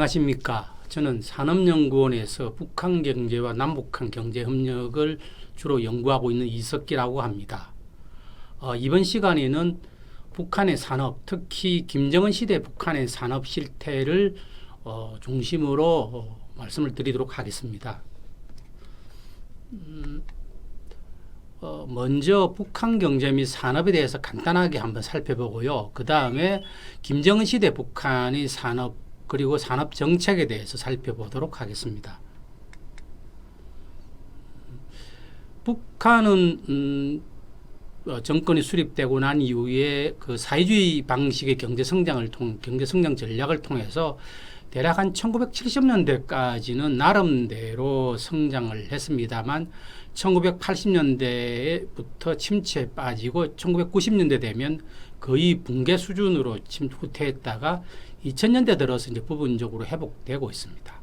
안녕하십니까. 저는 산업연구원에서 북한 경제와 남북한 경제 협력을 주로 연구하고 있는 이석기라고 합니다. 이번 시간에는 북한의 산업, 특히 김정은 시대 북한의 산업 실태를 중심으로 말씀을 드리도록 하겠습니다. 먼저 북한 경제 및 산업에 대해서 간단하게 한번 살펴보고요. 그 다음에 김정은 시대 북한의 산업 그리고 산업 정책에 대해서 살펴보도록 하겠습니다. 북한은 정권이 수립되고 난 이후에 그 사회주의 방식의 경제 성장 전략을 통해서 대략 한 1970년대까지는 나름대로 성장을 했습니다만 1980년대부터 침체에 빠지고 1990년대 되면 거의 붕괴 수준으로 후퇴했다가 2000년대 들어서 이제 부분적으로 회복되고 있습니다.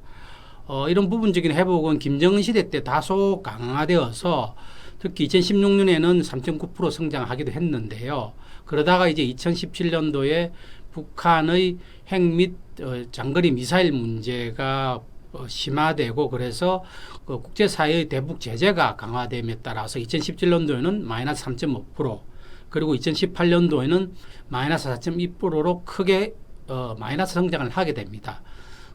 이런 부분적인 회복은 김정은 시대 때 다소 강화되어서 특히 2016년에는 3.9% 성장하기도 했는데요. 그러다가 이제 2017년도에 북한의 핵 및 장거리 미사일 문제가 심화되고 그래서 국제사회의 대북 제재가 강화됨에 따라서 2017년도에는 마이너스 3.5% 그리고 2018년도에는 마이너스 4.2%로 크게 마이너스 성장을 하게 됩니다.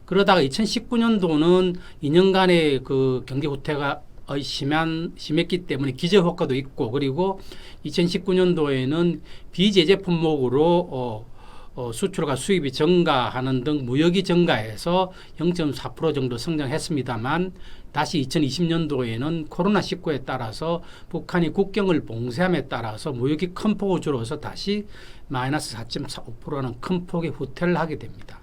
그러다가 2019년도는 2년간의 그 경제 후퇴가 심했기 때문에 기저 효과도 있고 그리고 2019년도에는 비제재 품목으로 수출과 수입이 증가하는 등 무역이 증가해서 0.4% 정도 성장했습니다만 다시 2020년도에는 코로나19에 따라서 북한이 국경을 봉쇄함에 따라서 무역이 큰 폭으로 줄어서 다시 마이너스 4.45%는 큰 폭의 후퇴를 하게 됩니다.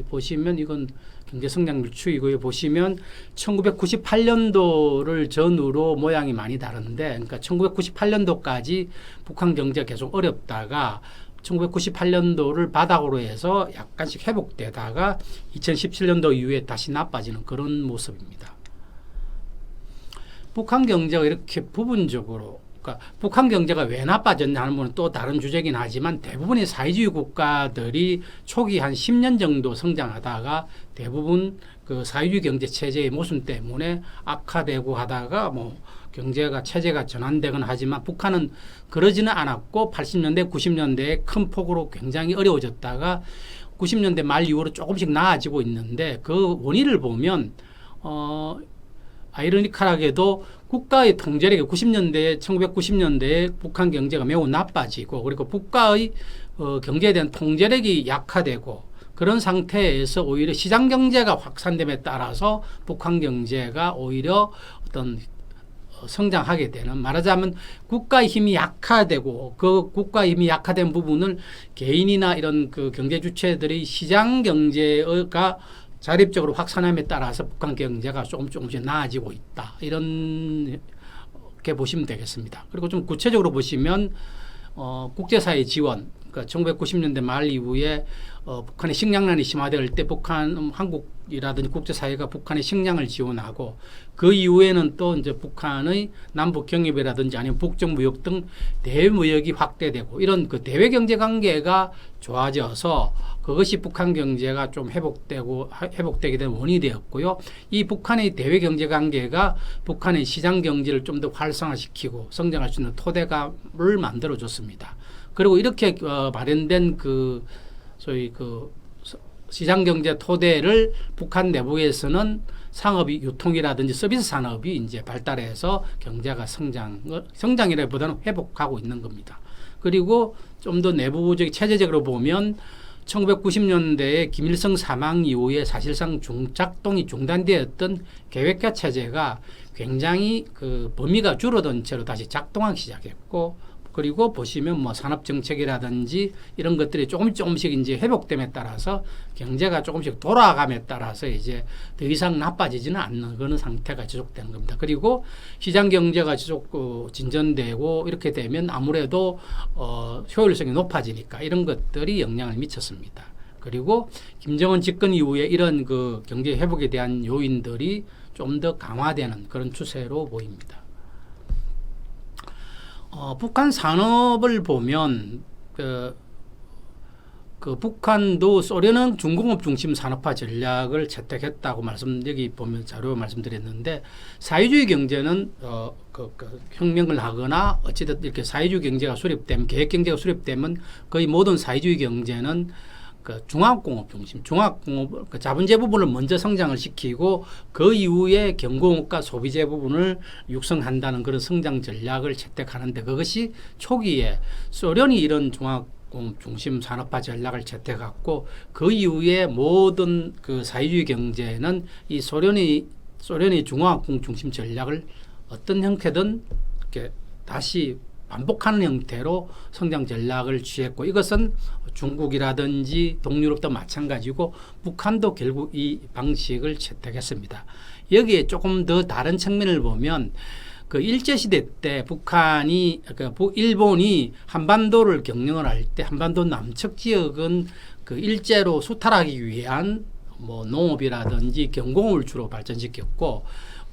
보시면 이건 경제성장률 추이고요. 보시면 1998년도를 전후로 모양이 많이 다른데 그러니까 1998년도까지 북한 경제가 계속 어렵다가 1998년도를 바닥으로 해서 약간씩 회복되다가 2017년도 이후에 다시 나빠지는 그런 모습입니다. 북한 경제가 이렇게 부분적으로 그러니까 북한 경제가 왜 나빠졌냐 하는 건 또 다른 주제긴 하지만 대부분의 사회주의 국가들이 초기 한 10년 정도 성장하다가 대부분 그 사회주의 경제 체제의 모순 때문에 악화되고 하다가 뭐 경제가 체제가 전환되거나 하지만 북한은 그러지는 않았고 80년대 90년대에 큰 폭으로 굉장히 어려워졌다가 90년대 말 이후로 조금씩 나아지고 있는데 그 원인을 보면 아이러니컬하게도 국가의 통제력이 1990년대에 북한 경제가 매우 나빠지고 그리고 국가의 경제에 대한 통제력이 약화되고 그런 상태에서 오히려 시장 경제가 확산됨에 따라서 북한 경제가 오히려 어떤 성장하게 되는 말하자면 국가의 힘이 약화되고 그 국가의 힘이 약화된 부분을 개인이나 이런 그 경제 주체들의 시장 경제가 자립적으로 확산함에 따라서 북한 경제가 조금씩 나아지고 있다. 이렇게 보시면 되겠습니다. 그리고 좀 구체적으로 보시면 국제사회 지원, 그러니까 1990년대 말 이후에 북한의 식량난이 심화될 때 한국이라든지 국제사회가 북한의 식량을 지원하고 그 이후에는 또 이제 북한의 남북 경협이라든지 아니면 북정무역 등 대무역이 확대되고 이런 그 대외 경제 관계가 좋아져서 그것이 북한 경제가 좀 회복되게 된 원인이 되었고요. 이 북한의 대외 경제 관계가 북한의 시장 경제를 좀 더 활성화시키고 성장할 수 있는 토대감을 만들어줬습니다. 그리고 이렇게 마련된 그 소위 그 시장 경제 토대를 북한 내부에서는 상업이 유통이라든지 서비스 산업이 이제 발달해서 경제가 성장이라기보다는 회복하고 있는 겁니다. 그리고 좀 더 내부적 체제적으로 보면 1990년대에 김일성 사망 이후에 사실상 작동이 중단되었던 계획화 체제가 굉장히 그 범위가 줄어든 채로 다시 작동하기 시작했고 그리고 보시면 뭐 산업정책이라든지 이런 것들이 조금씩 이제 회복됨에 따라서 경제가 조금씩 돌아감에 따라서 이제 더 이상 나빠지지는 않는 그런 상태가 지속되는 겁니다. 그리고 시장 경제가 지속 진전되고 이렇게 되면 아무래도 효율성이 높아지니까 이런 것들이 영향을 미쳤습니다. 그리고 김정은 집권 이후에 이런 그 경제 회복에 대한 요인들이 좀 더 강화되는 그런 추세로 보입니다. 북한 산업을 보면 그 북한도 소련은 중공업 중심 산업화 전략을 채택했다고 여기 보면 자료 말씀드렸는데 사회주의 경제는 혁명을 하거나 어찌됐든 이렇게 사회주의 경제가 수립되면 계획 경제가 수립되면 거의 모든 사회주의 경제는 그 중화공업 중심, 중화공업 그 자본재 부분을 먼저 성장을 시키고 그 이후에 경공업과 소비재 부분을 육성한다는 그런 성장 전략을 채택하는데 그것이 초기에 소련이 이런 중화공업 중심 산업화 전략을 채택했고 그 이후에 모든 그 사회주의 경제는 이 소련이 중화공업 중심 전략을 어떤 형태든 이렇게 다시 반복하는 형태로 성장 전략을 취했고 이것은 중국이라든지 동유럽도 마찬가지고 북한도 결국 이 방식을 채택했습니다. 여기에 조금 더 다른 측면을 보면 그 일제시대 때 일본이 한반도를 경영을 할 때 한반도 남측 지역은 그 일제로 수탈하기 위한 뭐 농업이라든지 경공업을 주로 발전시켰고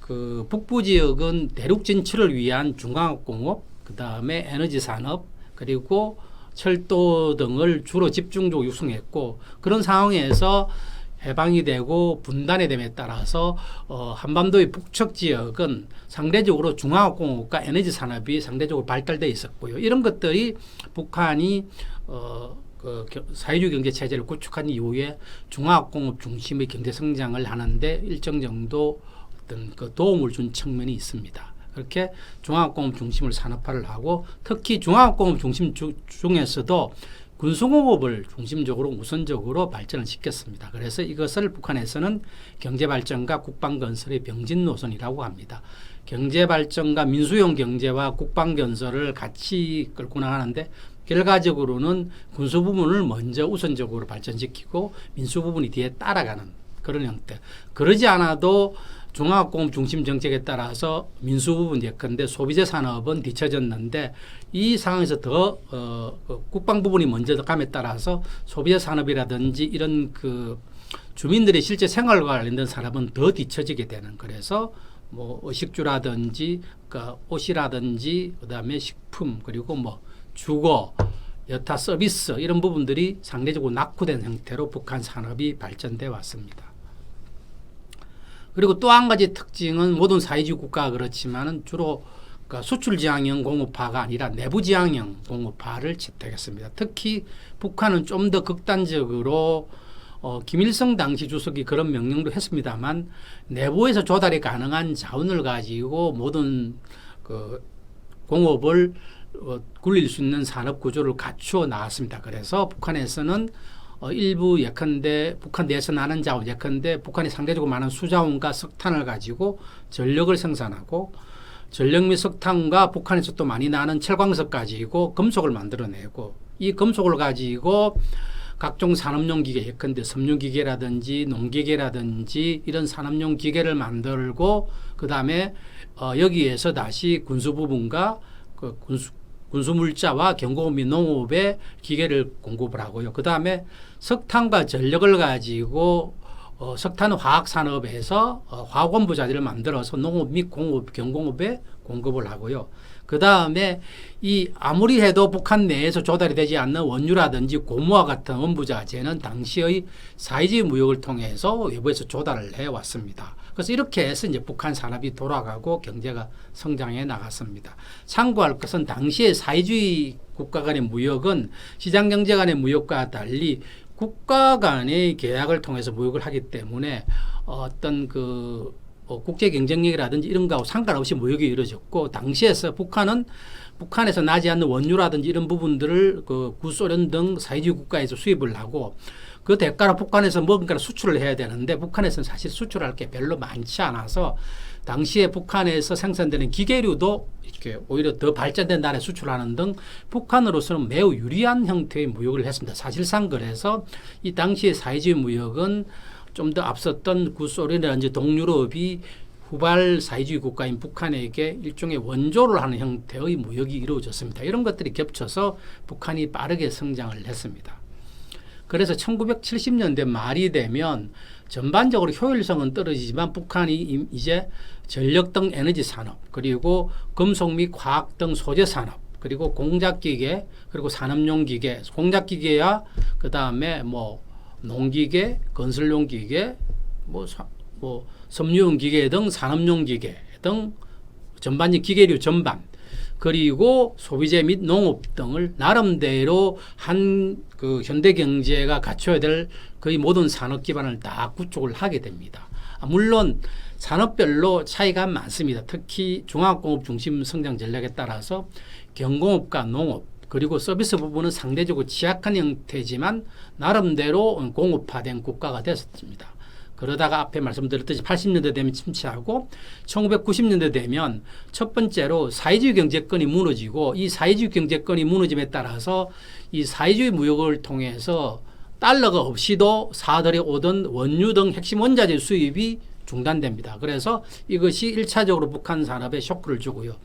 그 북부 지역은 대륙 진출을 위한 중화공업 그 다음에 에너지 산업 그리고 철도 등을 주로 집중적으로 육성했고 그런 상황에서 해방이 되고 분단이 됨에 따라서 한반도의 북측 지역은 상대적으로 중화공업과 에너지 산업이 상대적으로 발달되어 있었고요. 이런 것들이 북한이 사회주의 경제 체제를 구축한 이후에 중화공업 중심의 경제 성장을 하는데 일정 정도 어떤 그 도움을 준 측면이 있습니다. 그렇게 중화공업 중심을 산업화를 하고 특히 중화공업 중심 중에서도 군수공업을 중심적으로 우선적으로 발전을 시켰습니다. 그래서 이것을 북한에서는 경제발전과 국방건설의 병진 노선이라고 합니다. 경제발전과 민수용 경제와 국방건설을 같이 끌고 나가는데 결과적으로는 군수 부분을 먼저 우선적으로 발전시키고 민수 부분이 뒤에 따라가는 그런 형태. 그러지 않아도 중화공업 중심 정책에 따라서 민수 부분 예컨대 소비재 산업은 뒤처졌는데 이 상황에서 더 국방 부분이 먼저 감에 따라서 소비재 산업이라든지 이런 그 주민들의 실제 생활과 관련된 산업은 더 뒤처지게 되는 그래서 뭐 의식주라든지 그러니까 옷이라든지 그다음에 식품 그리고 뭐 주거 여타 서비스 이런 부분들이 상대적으로 낙후된 형태로 북한 산업이 발전돼 왔습니다. 그리고 또 한 가지 특징은 모든 사회주의 국가가 그렇지만은 주로 그러니까 수출 지향형 공업화가 아니라 내부 지향형 공업화를 채택했습니다. 특히 북한은 좀 더 극단적으로 김일성 당시 주석이 그런 명령도 했습니다만 내부에서 조달이 가능한 자원을 가지고 모든 그 공업을 굴릴 수 있는 산업 구조를 갖추어 나왔습니다. 그래서 북한에서는 일부 예컨대 북한 내에서 나는 자원 예컨대 북한이 상대적으로 많은 수자원과 석탄을 가지고 전력을 생산하고 전력 및 석탄과 북한에서 또 많이 나는 철광석 가지고 금속을 만들어내고 이 금속을 가지고 각종 산업용 기계 예컨대 섬유기계라든지 농기계라든지 이런 산업용 기계를 만들고 그 다음에 여기에서 다시 군수 부분과 그 군수물자와 경공업 및 농업에 기계를 공급을 하고요. 그 다음에 석탄과 전력을 가지고 석탄 화학산업에서 화학원부 자재를 만들어서 농업 및 공업, 경공업에 공급을 하고요. 그 다음에 이 아무리 해도 북한 내에서 조달이 되지 않는 원유라든지 고무와 같은 원부 자재는 당시의 사회주의 무역을 통해서 외부에서 조달을 해왔습니다. 그래서 이렇게 해서 이제 북한 산업이 돌아가고 경제가 성장해 나갔습니다. 참고할 것은 당시의 사회주의 국가 간의 무역은 시장 경제 간의 무역과 달리 국가 간의 계약을 통해서 무역을 하기 때문에 어떤 그 국제 경쟁력이라든지 이런 거하고 상관없이 무역이 이루어졌고 당시에서 북한에서 나지 않는 원유라든지 이런 부분들을 그 구소련 등 사회주의 국가에서 수입을 하고 그 대가로 북한에서 뭔가를 수출을 해야 되는데 북한에서는 사실 수출할 게 별로 많지 않아서 당시에 북한에서 생산되는 기계류도 이렇게 오히려 더 발전된 나라에 수출하는 등 북한으로서는 매우 유리한 형태의 무역을 했습니다. 사실상 그래서 이 당시의 사회주의 무역은 좀 더 앞섰던 구소련이라든지 동유럽이 후발 사회주의 국가인 북한에게 일종의 원조를 하는 형태의 무역이 이루어졌습니다. 이런 것들이 겹쳐서 북한이 빠르게 성장을 했습니다. 그래서 1970년대 말이 되면 전반적으로 효율성은 떨어지지만 북한이 이제 전력 등 에너지 산업 그리고 금속 및 화학 등 소재 산업 그리고 공작기계, 그리고 산업용 기계, 공작기계야 그 다음에 뭐 농기계, 건설용 기계, 뭐 섬유용 기계 등 산업용 기계 등 전반적인 기계류 전반, 그리고 소비재 및 농업 등을 나름대로 한 그 현대 경제가 갖춰야 될 거의 모든 산업 기반을 다 구축을 하게 됩니다. 물론 산업별로 차이가 많습니다. 특히 중화공업 중심 성장 전략에 따라서 경공업과 농업 그리고 서비스 부분은 상대적으로 취약한 형태지만 나름대로 공업화된 국가가 됐습니다. 그러다가 앞에 말씀드렸듯이 80년대 되면 침체하고 1990년대 되면 첫 번째로 사회주의 경제권이 무너지고, 이 사회주의 경제권이 무너짐에 따라서 이 사회주의 무역을 통해서 달러가 없이도 사들이 오던 원유 등 핵심 원자재 수입이 중단됩니다. 그래서 이것이 1차적으로 북한 산업에 쇼크를 주고요.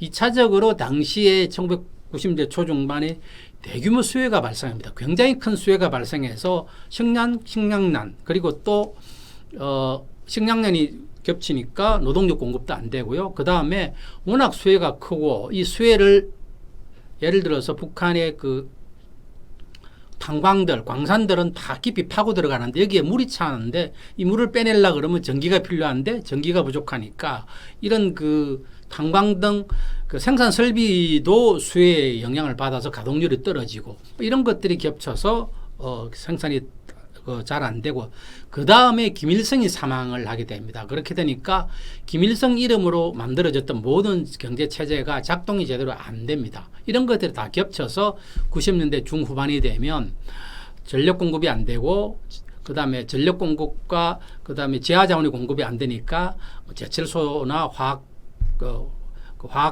2차적으로 당시에 1990년대 초중반에 대규모 수혜가 발생합니다. 굉장히 큰 수혜가 발생해서 식량난 그리고 또 식량난이 겹치니까 노동력 공급도 안 되고요. 그 다음에 워낙 수혜가 크고, 이 수혜를 예를 들어서 북한의 그 탄광들, 광산들은 다 깊이 파고 들어가는데 여기에 물이 차는데 이 물을 빼내려고 그러면 전기가 필요한데 전기가 부족하니까 이런 그 탄광 등 그 생산 설비도 수혜의 영향을 받아서 가동률이 떨어지고, 이런 것들이 겹쳐서 생산이 잘 안 되고, 그 다음에 김일성이 사망을 하게 됩니다. 그렇게 되니까 김일성 이름으로 만들어졌던 모든 경제 체제가 작동이 제대로 안 됩니다. 이런 것들이 다 겹쳐서 90년대 중후반이 되면 전력 공급이 안 되고, 그 다음에 전력 공급과 그 다음에 지하 자원이 공급이 안 되니까 제철소나 화학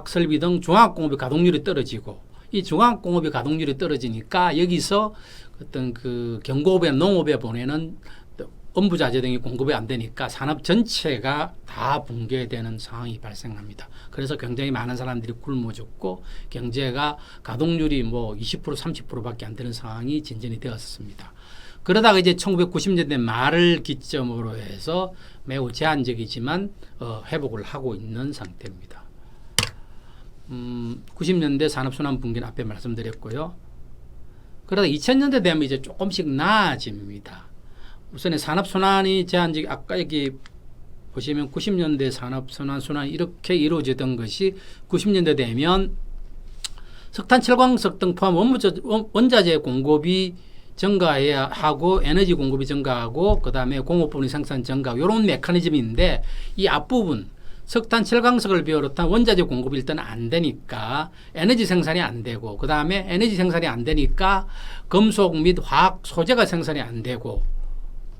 설비 등 종합 공업의 가동률이 떨어지고, 이 종합 공업의 가동률이 떨어지니까 여기서 어떤 그 경고업이나 농업에 보내는 엄부자재 등이 공급이 안 되니까 산업 전체가 다 붕괴되는 상황이 발생합니다. 그래서 굉장히 많은 사람들이 굶어 죽고 경제가 가동률이 뭐 20% 30%밖에 안 되는 상황이 진전이 되었습니다. 그러다가 이제 1990년대 말을 기점으로 해서 매우 제한적이지만 회복을 하고 있는 상태입니다. 90년대 산업순환 붕괴는 앞에 말씀드렸고요. 그러다 2000년대 되면 이제 조금씩 나아집니다. 우선 산업순환이 제한적, 아까 여기 보시면 90년대 산업순환이 이렇게 이루어지던 것이 90년대 되면 석탄, 철광석 등 포함 원자재 공급이 증가해야 하고, 에너지 공급이 증가하고, 그 다음에 공업분의 생산 증가, 이런 메커니즘인데, 이 앞부분 석탄, 철광석을 비롯한 원자재 공급이 일단 안 되니까 에너지 생산이 안 되고, 그 다음에 에너지 생산이 안 되니까 금속 및 화학 소재가 생산이 안 되고,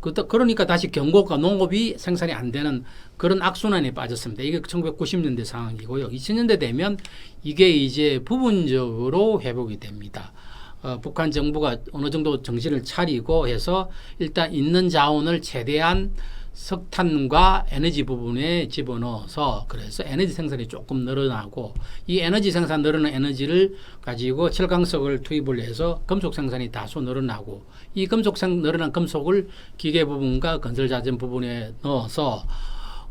그러니까 다시 경고과 농업이 생산이 안 되는 그런 악순환에 빠졌습니다. 이게 1990년대 상황이고요. 2000년대 되면 이게 이제 부분적으로 회복이 됩니다. 북한 정부가 어느 정도 정신을 차리고 해서 일단 있는 자원을 최대한 석탄과 에너지 부분에 집어넣어서, 그래서 에너지 생산이 조금 늘어나고, 이 에너지 생산 늘어난 에너지를 가지고 철광석을 투입을 해서 금속 생산이 다소 늘어나고, 이 늘어난 금속을 기계 부분과 건설자재 부분에 넣어서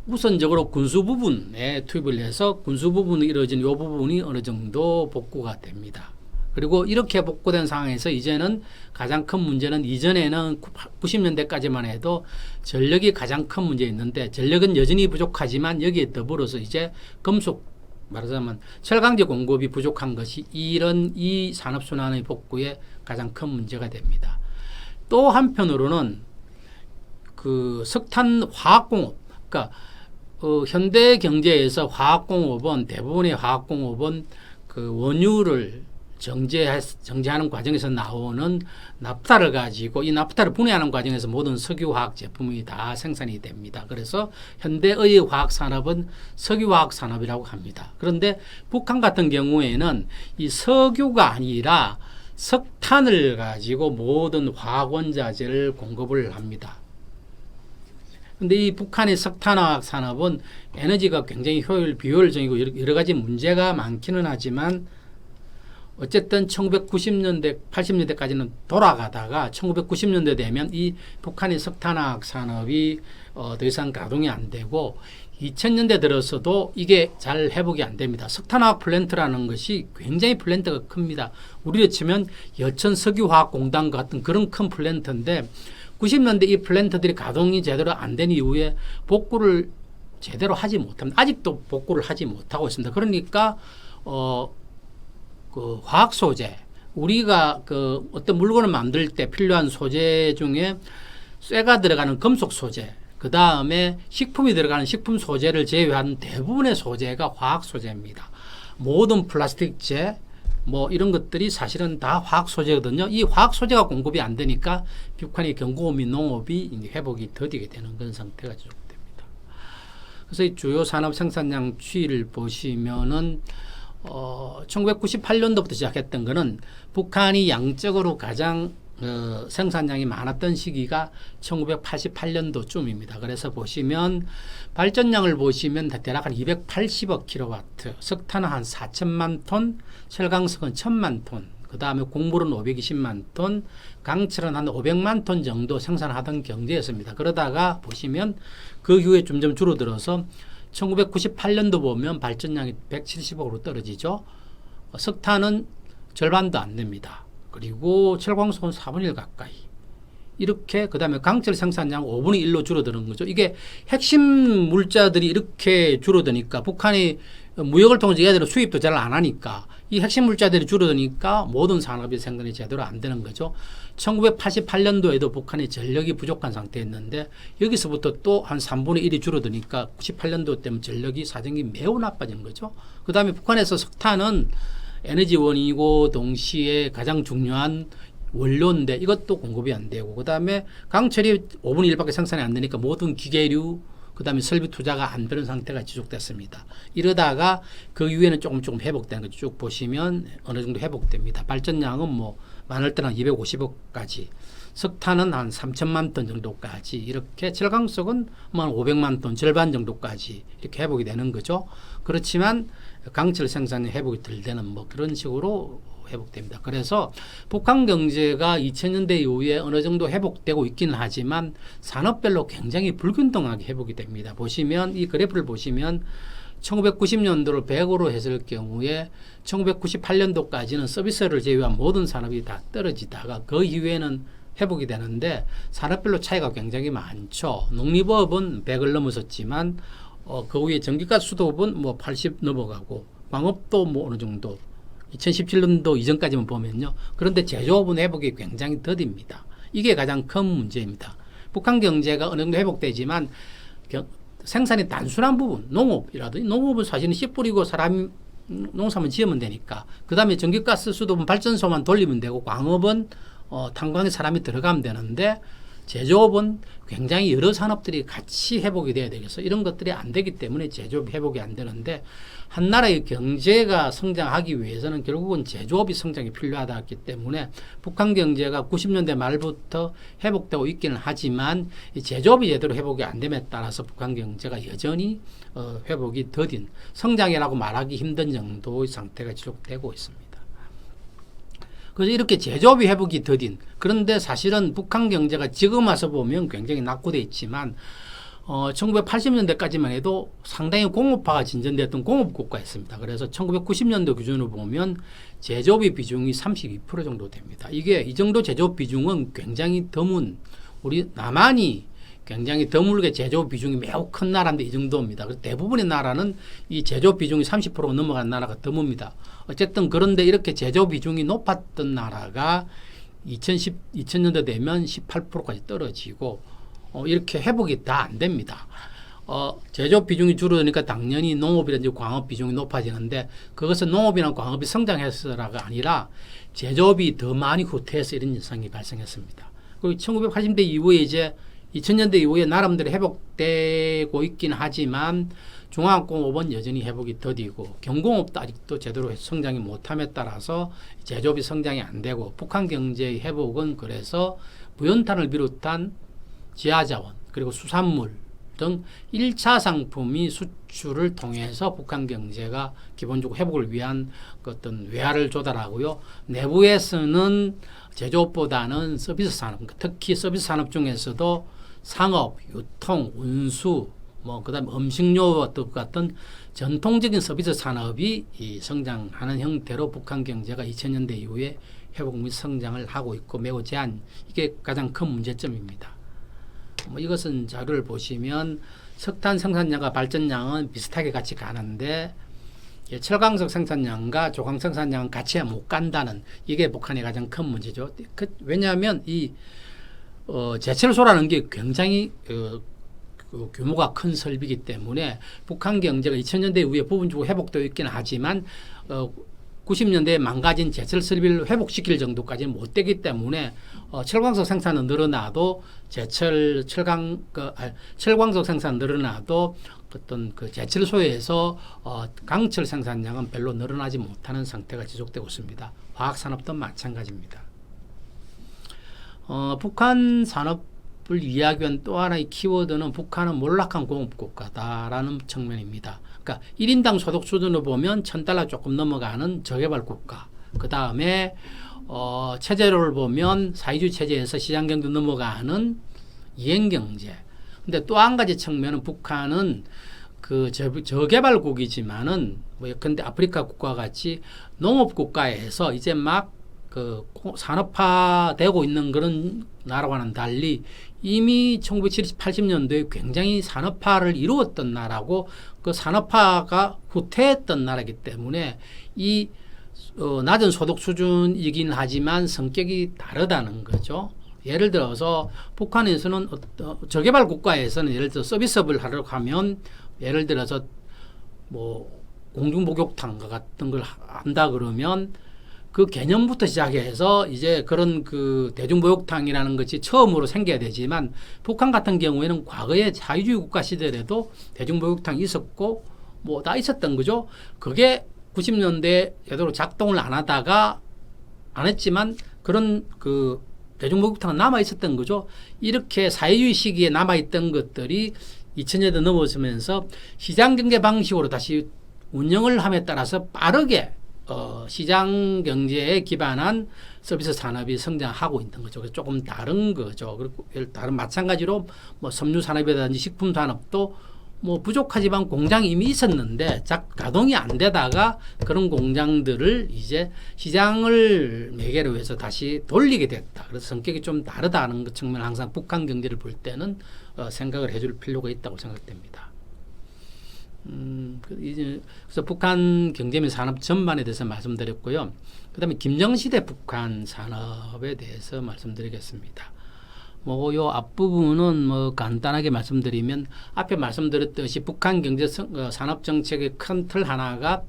우선적으로 군수 부분에 투입을 해서 군수 부분이 이루어진 이 부분이 어느 정도 복구가 됩니다. 그리고 이렇게 복구된 상황에서 이제는 가장 큰 문제는, 이전에는 90년대까지만 해도 전력이 가장 큰 문제였는데, 전력은 여전히 부족하지만 여기에 더불어서 이제 금속, 말하자면 철강제 공급이 부족한 것이 이 산업순환의 복구에 가장 큰 문제가 됩니다. 또 한편으로는 그 석탄 화학공업, 그러니까 현대 경제에서 화학공업은, 대부분의 화학공업은 그 원유를 정제하는 과정에서 나오는 납타를 가지고, 이 납타를 분해하는 과정에서 모든 석유화학 제품이 다 생산이 됩니다. 그래서 현대의 화학산업은 석유화학산업이라고 합니다. 그런데 북한 같은 경우에는 이 석유가 아니라 석탄을 가지고 모든 화학원자재를 공급을 합니다. 근데 이 북한의 석탄화학 산업은 에너지가 굉장히 비효율적이고 여러 가지 문제가 많기는 하지만, 어쨌든 1990년대, 80년대까지는 돌아가다가 1990년대 되면 이 북한의 석탄화학 산업이 더 이상 가동이 안 되고, 2000년대 들어서도 이게 잘 회복이 안 됩니다. 석탄화학 플랜트라는 것이 굉장히 플랜트가 큽니다. 우리로 치면 여천석유화학공단 같은 그런 큰 플랜트인데 90년대 이 플랜트들이 가동이 제대로 안 된 이후에 복구를 제대로 하지 못합니다. 아직도 복구를 하지 못하고 있습니다. 그러니까 그 화학 소재, 우리가 그 어떤 물건을 만들 때 필요한 소재 중에 쇠가 들어가는 금속 소재, 그 다음에 식품이 들어가는 식품 소재를 제외한 대부분의 소재가 화학 소재입니다. 모든 플라스틱재 뭐 이런 것들이 사실은 다 화학 소재거든요. 이 화학 소재가 공급이 안 되니까 북한의 경공업 및 농업이 회복이 더디게 되는 그런 상태가 지속됩니다. 그래서 이 주요 산업 생산량 추이를 보시면은 1998년도부터 시작했던 거는 북한이 양적으로 가장 생산량이 많았던 시기가 1988년도쯤입니다. 그래서 보시면 발전량을 보시면 대략 한 280억 킬로와트, 석탄은 한 4천만 톤, 철강석은 1,000만 톤, 그 다음에 곡물은 520만 톤, 강철은 한 500만 톤 정도 생산하던 경제였습니다. 그러다가 보시면 그 이후에 점점 줄어들어서 1998년도 보면 발전량이 170억으로 떨어지죠. 석탄은 절반도 안 됩니다. 그리고 철광석은 4분의 1 가까이. 이렇게 그 다음에 강철 생산량 5분의 1로 줄어드는 거죠. 이게 핵심 물자들이 이렇게 줄어드니까 북한이 무역을 통해서 얘들은 수입도 잘 안 하니까 이 핵심 물자들이 줄어드니까 모든 산업이 생산이 제대로 안 되는 거죠. 1988년도에도 북한이 전력이 부족한 상태였는데 여기서부터 또 한 3분의 1이 줄어드니까 98년도 때문에 전력이 사정이 매우 나빠진 거죠. 그 다음에 북한에서 석탄은 에너지원이고 동시에 가장 중요한 원료인데 이것도 공급이 안 되고 그 다음에 강철이 5분의 1밖에 생산이 안 되니까 모든 기계류 그 다음에 설비 투자가 안 되는 상태가 지속됐습니다. 이러다가 그 이후에는 조금 회복되는 거 쭉 보시면 어느 정도 회복됩니다. 발전량은 뭐 많을 때는 250억까지, 석탄은 한 3천만 톤 정도까지, 이렇게 철강석은 뭐 한 500만 톤 절반 정도까지 이렇게 회복이 되는 거죠. 그렇지만 강철 생산이 회복이 덜 되는 뭐 그런 식으로 회복됩니다. 그래서 북한 경제가 2000년대 이후에 어느 정도 회복되고 있기는 하지만 산업별로 굉장히 불균등하게 회복이 됩니다. 보시면 이 그래프를 보시면 1990년도를 100으로 했을 경우에 1998년도까지는 서비스를 제외한 모든 산업이 다 떨어지다가 그 이후에는 회복이 되는데 산업별로 차이가 굉장히 많죠. 농림업은 100을 넘어섰지만 그 후에 전기가스 수도업은 뭐 80 넘어가고 광업도 뭐 어느 정도 2017년도 이전까지만 보면요. 그런데 제조업은 회복이 굉장히 더딥니다. 이게 가장 큰 문제입니다. 북한 경제가 어느 정도 회복되지만 생산이 단순한 부분, 농업이라든지 농업은 사실은 씨 뿌리고 사람 농사만 지으면 되니까 그 다음에 전기가스 수도분 발전소만 돌리면 되고 광업은 탄광에 사람이 들어가면 되는데 제조업은 굉장히 여러 산업들이 같이 회복이 돼야 되겠어. 이런 것들이 안 되기 때문에 제조업 회복이 안 되는데 한 나라의 경제가 성장하기 위해서는 결국은 제조업이 성장이 필요하다기 때문에 북한 경제가 90년대 말부터 회복되고 있기는 하지만 이 제조업이 제대로 회복이 안 됨에 따라서 북한 경제가 여전히 회복이 더딘 성장이라고 말하기 힘든 정도의 상태가 지속되고 있습니다. 그래서 이렇게 제조업이 회복이 더딘, 그런데 사실은 북한 경제가 지금 와서 보면 굉장히 낙후되어 있지만 1980년대까지만 해도 상당히 공업화가 진전됐던 공업국가였습니다. 그래서 1990년도 기준으로 보면 제조업의 비중이 32% 정도 됩니다. 이게 이 정도 제조업 비중은 굉장히 드문, 우리 남한이 굉장히 드물게 제조업 비중이 매우 큰 나라인데 이 정도입니다. 그래서 대부분의 나라는 이 제조업 비중이 30%가 넘어간 나라가 드뭅니다. 어쨌든 그런데 이렇게 제조업 비중이 높았던 나라가 2000년대 되면 18%까지 떨어지고 이렇게 회복이 다 안 됩니다. 제조업 비중이 줄어드니까 당연히 농업이라든지 광업 비중이 높아지는데 그것은 농업이나 광업이 성장해서가 아니라 제조업이 더 많이 후퇴해서 이런 현상이 발생했습니다. 그리고 1980년대 이후에 이제 2000년대 이후에 나름대로 회복되고 있긴 하지만 중화학공업은 여전히 회복이 더디고 경공업도 아직도 제대로 성장이 못함에 따라서 제조업이 성장이 안 되고 북한 경제의 회복은 그래서 무연탄을 비롯한 지하자원 그리고 수산물 등 1차 상품이 수출을 통해서 북한 경제가 기본적으로 회복을 위한 어떤 외화를 조달하고요. 내부에서는 제조업보다는 서비스 산업, 특히 서비스 산업 중에서도 상업, 유통, 운수, 뭐 그다음에 음식료와 같은 전통적인 서비스 산업이 이 성장하는 형태로 북한 경제가 2000년대 이후에 회복 및 성장을 하고 있고 매우 이게 가장 큰 문제점입니다. 뭐 이것은 자료를 보시면 석탄 생산량과 발전량은 비슷하게 같이 가는데 철광석 생산량과 조광 생산량은 같이 못 간다는 이게 북한의 가장 큰 문제죠. 왜냐하면 이 제철소라는 게 굉장히 그 규모가 큰 설비이기 때문에 북한 경제가 2000년대 이후에 부분적으로 회복되어 있기는 하지만 90년대에 망가진 제철 설비를 회복시킬 정도까지는 못 되기 때문에 철광석 생산은 늘어나도 철광석 생산 늘어나도 어떤 그 제철소에서 강철 생산량은 별로 늘어나지 못하는 상태가 지속되고 있습니다. 화학산업도 마찬가지입니다. 북한 산업을 이야기한 또 하나의 키워드는 북한은 몰락한 공업국가다라는 측면입니다. 그러니까 1인당 소득 수준으로 보면 $1000 조금 넘어가는 저개발 국가. 그 다음에 체제를 보면 사회주의 체제에서 시장경제 넘어가는 이행경제. 근데 또 한 가지 측면은 북한은 그 저개발국이지만은 뭐 근데 아프리카 국가 같이 농업 국가에서 이제 막 그 산업화되고 있는 그런 나라와는 달리 이미 1970, 80년도에 굉장히 산업화를 이루었던 나라고 그 산업화가 후퇴했던 나라이기 때문에 이 낮은 소득 수준이긴 하지만 성격이 다르다는 거죠. 예를 들어서 북한에서는 저개발 국가에서는 예를 들어 서비스업을 하려고 하면 예를 들어서 뭐 공중목욕탕 같은 걸 한다 그러면 그 개념부터 시작해서 이제 그런 그 대중목욕탕이라는 것이 처음으로 생겨야 되지만 북한 같은 경우에는 과거에 자유주의 국가 시절에도 대중목욕탕이 있었고 뭐 다 있었던 거죠. 그게 90년대 제대로 작동을 안 하다가 안 했지만 그런 그 대중목욕탕은 남아 있었던 거죠. 이렇게 사회주의 시기에 남아 있던 것들이 2000년대 넘어서면서 시장경제 방식으로 다시 운영을 함에 따라서 빠르게 시장 경제에 기반한 서비스 산업이 성장하고 있는 거죠. 그래서 조금 다른 거죠. 그리고 다른 마찬가지로 뭐 섬유 산업이라든지 식품 산업도 뭐 부족하지만 공장이 이미 있었는데 가동이 안 되다가 그런 공장들을 이제 시장을 매개로 해서 다시 돌리게 됐다. 그래서 성격이 좀 다르다는 것 측면 항상 북한 경제를 볼 때는 생각을 해줄 필요가 있다고 생각됩니다. 그래서 북한 경제 및 산업 전반에 대해서 말씀드렸고요. 그 다음에 김정시대 북한 산업에 대해서 말씀드리겠습니다. 뭐 요 앞부분은 뭐 간단하게 말씀드리면 앞에 말씀드렸듯이 북한 경제 산업 정책의 큰 틀 하나가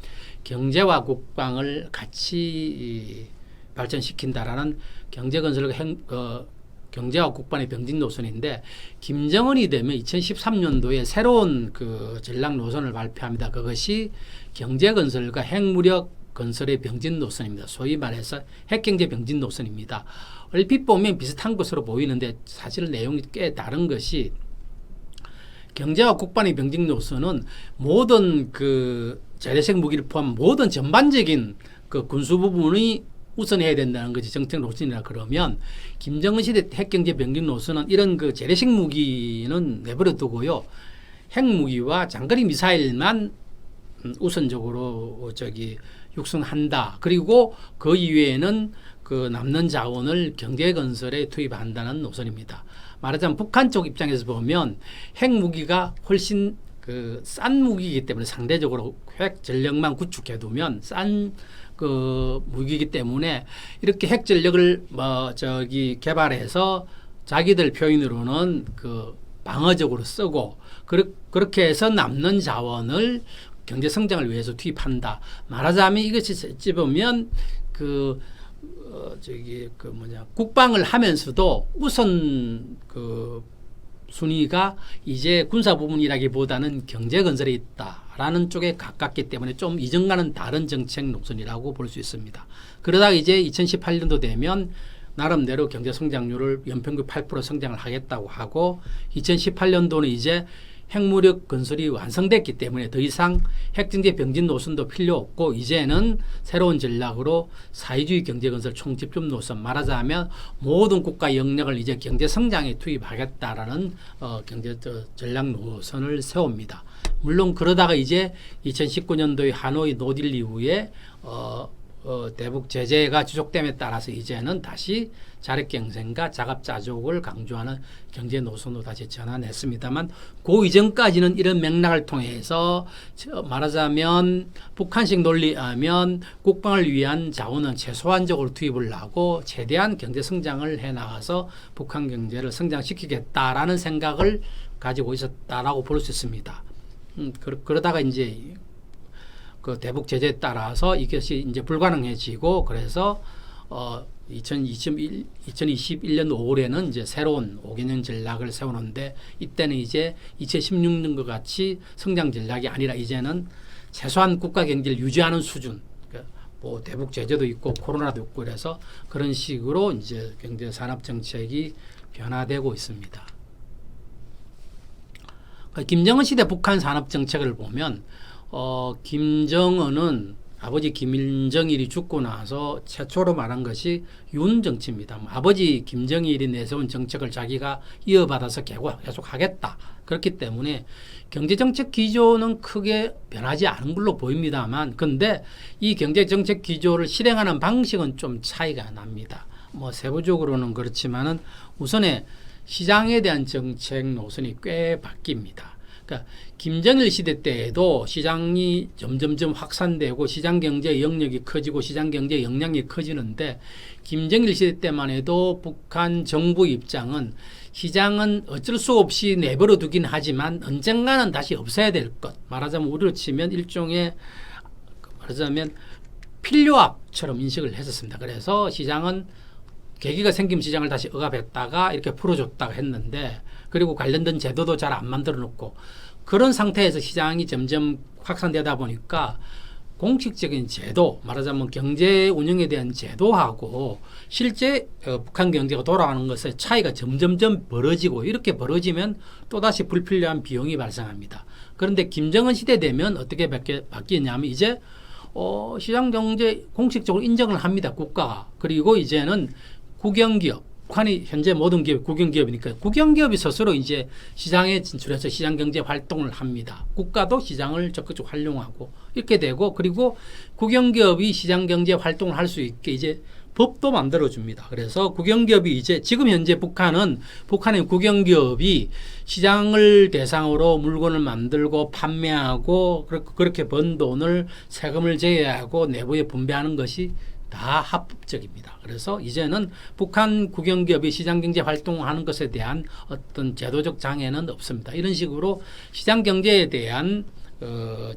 경제와 국방을 같이 발전시킨다라는 경제건설과 경제와 국방의 병진 노선인데 김정은이 되면 2013년도에 새로운 그 전략 노선을 발표합니다. 그것이 경제건설과 핵무력 건설의 병진 노선입니다. 소위 말해서 핵경제 병진 노선입니다. 얼핏 보면 비슷한 것으로 보이는데 사실 내용이 꽤 다른 것이 경제와 국방의 병진 노선은 모든 그 재래식 무기를 포함한 모든 전반적인 그 군수 부분이 우선해야 된다는 것이 정책 노선이라 그러면 김정은 시대 핵경제 병진 노선은 이런 그 재래식 무기는 내버려 두고요. 핵무기와 장거리 미사일만 우선적으로 육성한다. 그리고 그 이외에는 그 남는 자원을 경제 건설에 투입한다는 노선입니다. 말하자면 북한 쪽 입장에서 보면 핵무기가 훨씬 그 싼 무기이기 때문에 상대적으로 핵 전력만 구축해두면 싼 그 무기이기 때문에 이렇게 핵 전력을 개발해서 자기들 표현으로는 그 방어적으로 쓰고 그렇게 해서 남는 자원을 경제 성장을 위해서 투입한다. 말하자면 이것이 어찌 보면 국방을 하면서도 우선 그 순위가 이제 군사 부분이라기보다는 경제 건설에 있다라는 쪽에 가깝기 때문에 좀 이전과는 다른 정책 노선이라고 볼 수 있습니다. 그러다가 이제 2018년도 되면 나름대로 경제 성장률을 연평균 8% 성장을 하겠다고 하고 2018년도는 이제 핵무력 건설이 완성됐기 때문에 더 이상 핵경제 병진 노선도 필요 없고 이제는 새로운 전략으로 사회주의 경제 건설 총집중 노선, 말하자면 모든 국가 영역을 이제 경제 성장에 투입하겠다라는 경제 전략 노선을 세웁니다. 물론 그러다가 이제 2019년도의 하노이 노딜 이후에 대북 제재가 지속됨에 따라서 이제는 다시 자력경쟁과 자급자족을 강조하는 경제 노선으로 다시 전환했습니다만 그 이전까지는 이런 맥락을 통해서 말하자면 북한식 논리하면 국방을 위한 자원은 최소한적으로 투입을 하고 최대한 경제 성장을 해나가서 북한 경제를 성장시키겠다라는 생각을 가지고 있었다라고 볼 수 있습니다. 그러다가 이제 그 대북 제재에 따라서 이것이 이제 불가능해지고 그래서 2021년 5월에는 이제 새로운 5개년 전략을 세우는데 이때는 이제 2016년과 같이 성장 전략이 아니라 이제는 최소한 국가 경제를 유지하는 수준, 뭐 대북 제재도 있고 코로나도 있고 그래서 그런 식으로 이제 경제 산업 정책이 변화되고 있습니다. 김정은 시대 북한 산업 정책을 보면 김정은은 아버지 김정일이 죽고 나서 최초로 말한 것이 윤 정치입니다. 아버지 김정일이 내세운 정책을 자기가 이어받아서 계속 하겠다. 그렇기 때문에 경제정책 기조는 크게 변하지 않은 걸로 보입니다만 근데 이 경제정책 기조를 실행하는 방식은 좀 차이가 납니다. 뭐 세부적으로는 그렇지만은 우선에 시장에 대한 정책 노선이 꽤 바뀝니다. 그러니까 김정일 시대 때에도 시장이 점점점 확산되고 시장 경제 영역이 커지고 시장 경제 역량이 커지는데 김정일 시대 때만 해도 북한 정부 입장은 시장은 어쩔 수 없이 내버려 두긴 하지만 언젠가는 다시 없애야 될 것. 말하자면 우리로 치면 일종의 말하자면 필요악처럼 인식을 했었습니다. 그래서 시장은 계기가 생기면 시장을 다시 억압했다가 이렇게 풀어줬다가 했는데 그리고 관련된 제도도 잘 안 만들어 놓고 그런 상태에서 시장이 점점 확산되다 보니까 공식적인 제도, 말하자면 경제 운영에 대한 제도하고 실제 북한 경제가 돌아가는 것의 차이가 점점점 벌어지고 이렇게 벌어지면 또다시 불필요한 비용이 발생합니다. 그런데 김정은 시대 되면 어떻게 바뀌었냐면 이제 시장 경제 공식적으로 인정을 합니다. 국가가. 그리고 이제는 국영기업, 북한이 현재 모든 기업이 국영기업이니까 국영기업이 스스로 이제 시장에 진출해서 시장 경제 활동을 합니다. 국가도 시장을 적극적으로 활용하고 이렇게 되고 그리고 국영기업이 시장 경제 활동을 할 수 있게 이제 법도 만들어줍니다. 그래서 국영기업이 이제 지금 현재 북한의 국영기업이 시장을 대상으로 물건을 만들고 판매하고 그렇게 번 돈을 세금을 제외하고 내부에 분배하는 것이 다 합법적입니다. 그래서 이제는 북한 국영기업이 시장경제 활동하는 것에 대한 어떤 제도적 장애는 없습니다. 이런 식으로 시장경제에 대한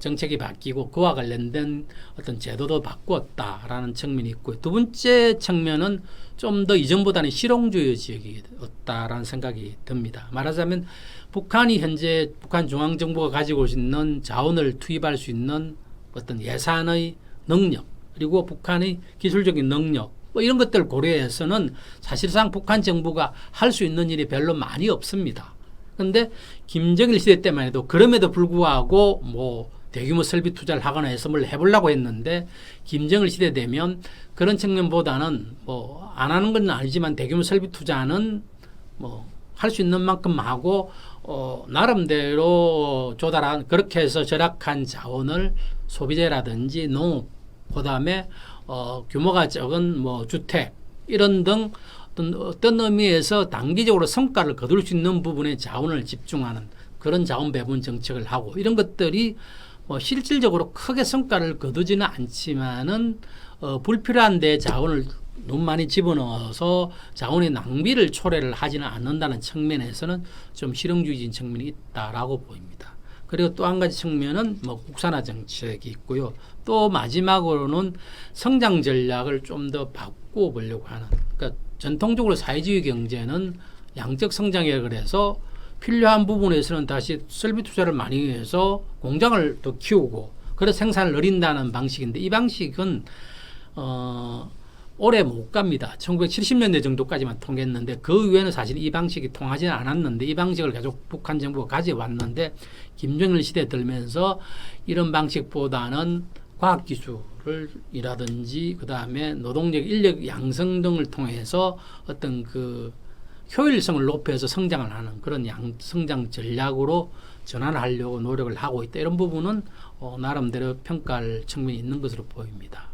정책이 바뀌고 그와 관련된 어떤 제도도 바꾸었다라는 측면이 있고 두 번째 측면은 좀 더 이전보다는 실용주의 지역이었다라는 생각이 듭니다. 말하자면 북한이 현재 북한 중앙정부가 가지고 있는 자원을 투입할 수 있는 어떤 예산의 능력 그리고 북한의 기술적인 능력 뭐 이런 것들을 고려해서는 사실상 북한 정부가 할 수 있는 일이 별로 많이 없습니다. 그런데 김정일 시대 때만 해도 그럼에도 불구하고 뭐 대규모 설비 투자를 하거나 해서 뭘 해보려고 했는데 김정일 시대 되면 그런 측면보다는 뭐 안 하는 건 아니지만 대규모 설비 투자는 뭐 할 수 있는 만큼 하고 나름대로 조달한 그렇게 해서 절약한 자원을 소비재라든지 농업 그다음에 규모가 적은 뭐 주택 이런 등 어떤 의미에서 단기적으로 성과를 거둘 수 있는 부분에 자원을 집중하는 그런 자원 배분 정책을 하고 이런 것들이 실질적으로 크게 성과를 거두지는 않지만은 불필요한 데 자원을 너무 많이 집어넣어서 자원의 낭비를 초래를 하지는 않는다는 측면에서는 좀 실용주의적인 측면이 있다라고 보입니다. 그리고 또 한 가지 측면은 뭐 국산화 정책이 있고요. 또 마지막으로는 성장 전략을 좀 더 바꿔보려고 하는. 그러니까 전통적으로 사회주의 경제는 양적 성장이라 그래서 필요한 부분에서는 다시 설비 투자를 많이 해서 공장을 더 키우고 그래서 생산을 늘린다는 방식인데 이 방식은 오래 못 갑니다. 1970년대 정도까지만 통했는데 그 이후에는 사실 이 방식이 통하지는 않았는데 이 방식을 계속 북한 정부가 가져왔는데 김정일 시대 들면서 이런 방식보다는 과학기술을 이라든지 그 다음에 노동력 인력 양성 등을 통해서 어떤 그 효율성을 높여서 성장을 하는 그런 성장 전략으로 전환하려고 노력을 하고 있다. 이런 부분은 나름대로 평가할 측면이 있는 것으로 보입니다.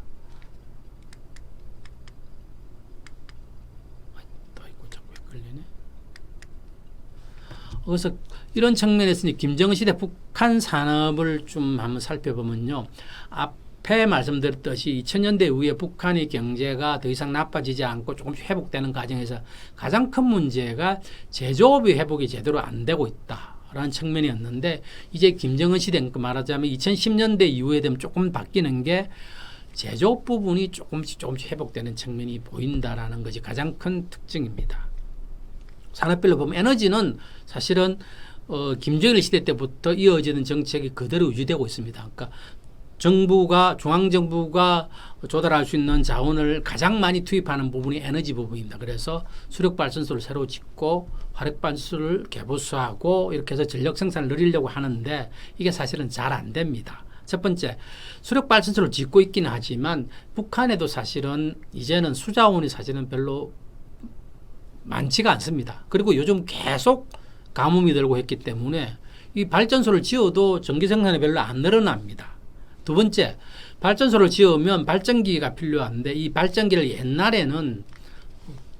그래서 이런 측면에서 김정은 시대 북한 산업을 좀 한번 살펴보면요. 앞에 말씀드렸듯이 2000년대 이후에 북한의 경제가 더 이상 나빠지지 않고 조금씩 회복되는 과정에서 가장 큰 문제가 제조업의 회복이 제대로 안 되고 있다라는 측면이었는데 이제 김정은 시대 말하자면 2010년대 이후에 되면 조금 바뀌는 게 제조업 부분이 조금씩 회복되는 측면이 보인다라는 것이 가장 큰 특징입니다. 산업별로 보면 에너지는 사실은 김정일 시대 때부터 이어지는 정책이 그대로 유지되고 있습니다. 그러니까 중앙정부가 조달할 수 있는 자원을 가장 많이 투입하는 부분이 에너지 부분입니다. 그래서 수력발전소를 새로 짓고 화력발전소를 개보수하고 이렇게 해서 전력 생산을 늘리려고 하는데 이게 사실은 잘 안 됩니다. 첫 번째, 수력발전소를 짓고 있긴 하지만 북한에도 사실은 이제는 수자원이 사실은 별로 많지가 않습니다. 그리고 요즘 계속 가뭄이 들고 했기 때문에 이 발전소를 지어도 전기 생산이 별로 안 늘어납니다. 두 번째, 발전소를 지으면 발전기가 필요한데 이 발전기를 옛날에는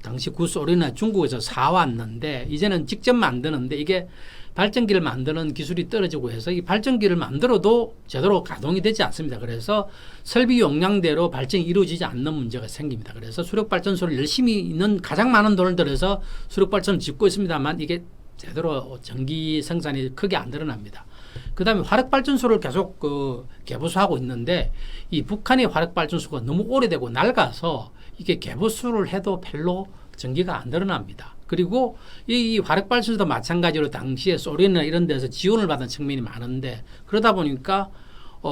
당시 구소련이나 중국에서 사왔는데 이제는 직접 만드는데 이게 발전기를 만드는 기술이 떨어지고 해서 이 발전기를 만들어도 제대로 가동이 되지 않습니다. 그래서 설비 용량대로 발전이 이루어지지 않는 문제가 생깁니다. 그래서 수력발전소를 열심히 있는 가장 많은 돈을 들여서 수력발전을 짓고 있습니다만 이게 제대로 전기 생산이 크게 안 드러납니다. 그 다음에 화력발전소를 계속 개보수하고 있는데 이 북한의 화력발전소가 너무 오래되고 낡아서 이게 개보수를 해도 별로 전기가 안 드러납니다. 그리고 이 화력발전소도 마찬가지로 당시에 소련이나 이런 데서 지원을 받은 측면이 많은데 그러다 보니까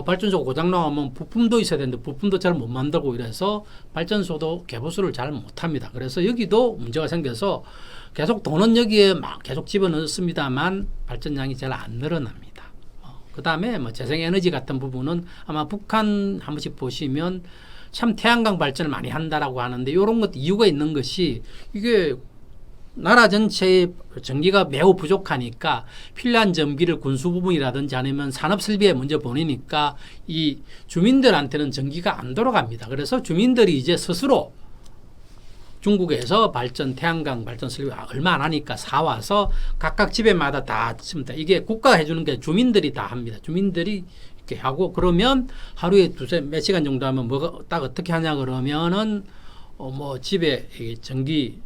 발전소가 고장나면 부품도 있어야 되는데 부품도 잘 못 만들고 이래서 발전소도 개보수를 잘 못합니다. 그래서 여기도 문제가 생겨서 계속 돈은 여기에 막 계속 집어넣습니다만 발전량이 잘 안 늘어납니다. 그 다음에 뭐 재생에너지 같은 부분은 아마 북한 한 번씩 보시면 참 태양광 발전을 많이 한다라고 하는데 이런 것 이유가 있는 것이 이게 나라 전체의 전기가 매우 부족하니까 필요한 전기를 군수 부분이라든지 아니면 산업 설비에 먼저 보내니까 이 주민들한테는 전기가 안 돌아갑니다. 그래서 주민들이 이제 스스로 중국에서 태양광 발전 설비가 얼마 안 하니까 사와서 각각 집에마다 다 씁니다. 이게 국가가 해주는 게 주민들이 다 합니다. 주민들이 이렇게 하고 그러면 하루에 몇 시간 정도 하면 뭐가 딱 어떻게 하냐 그러면은 뭐 집에 전기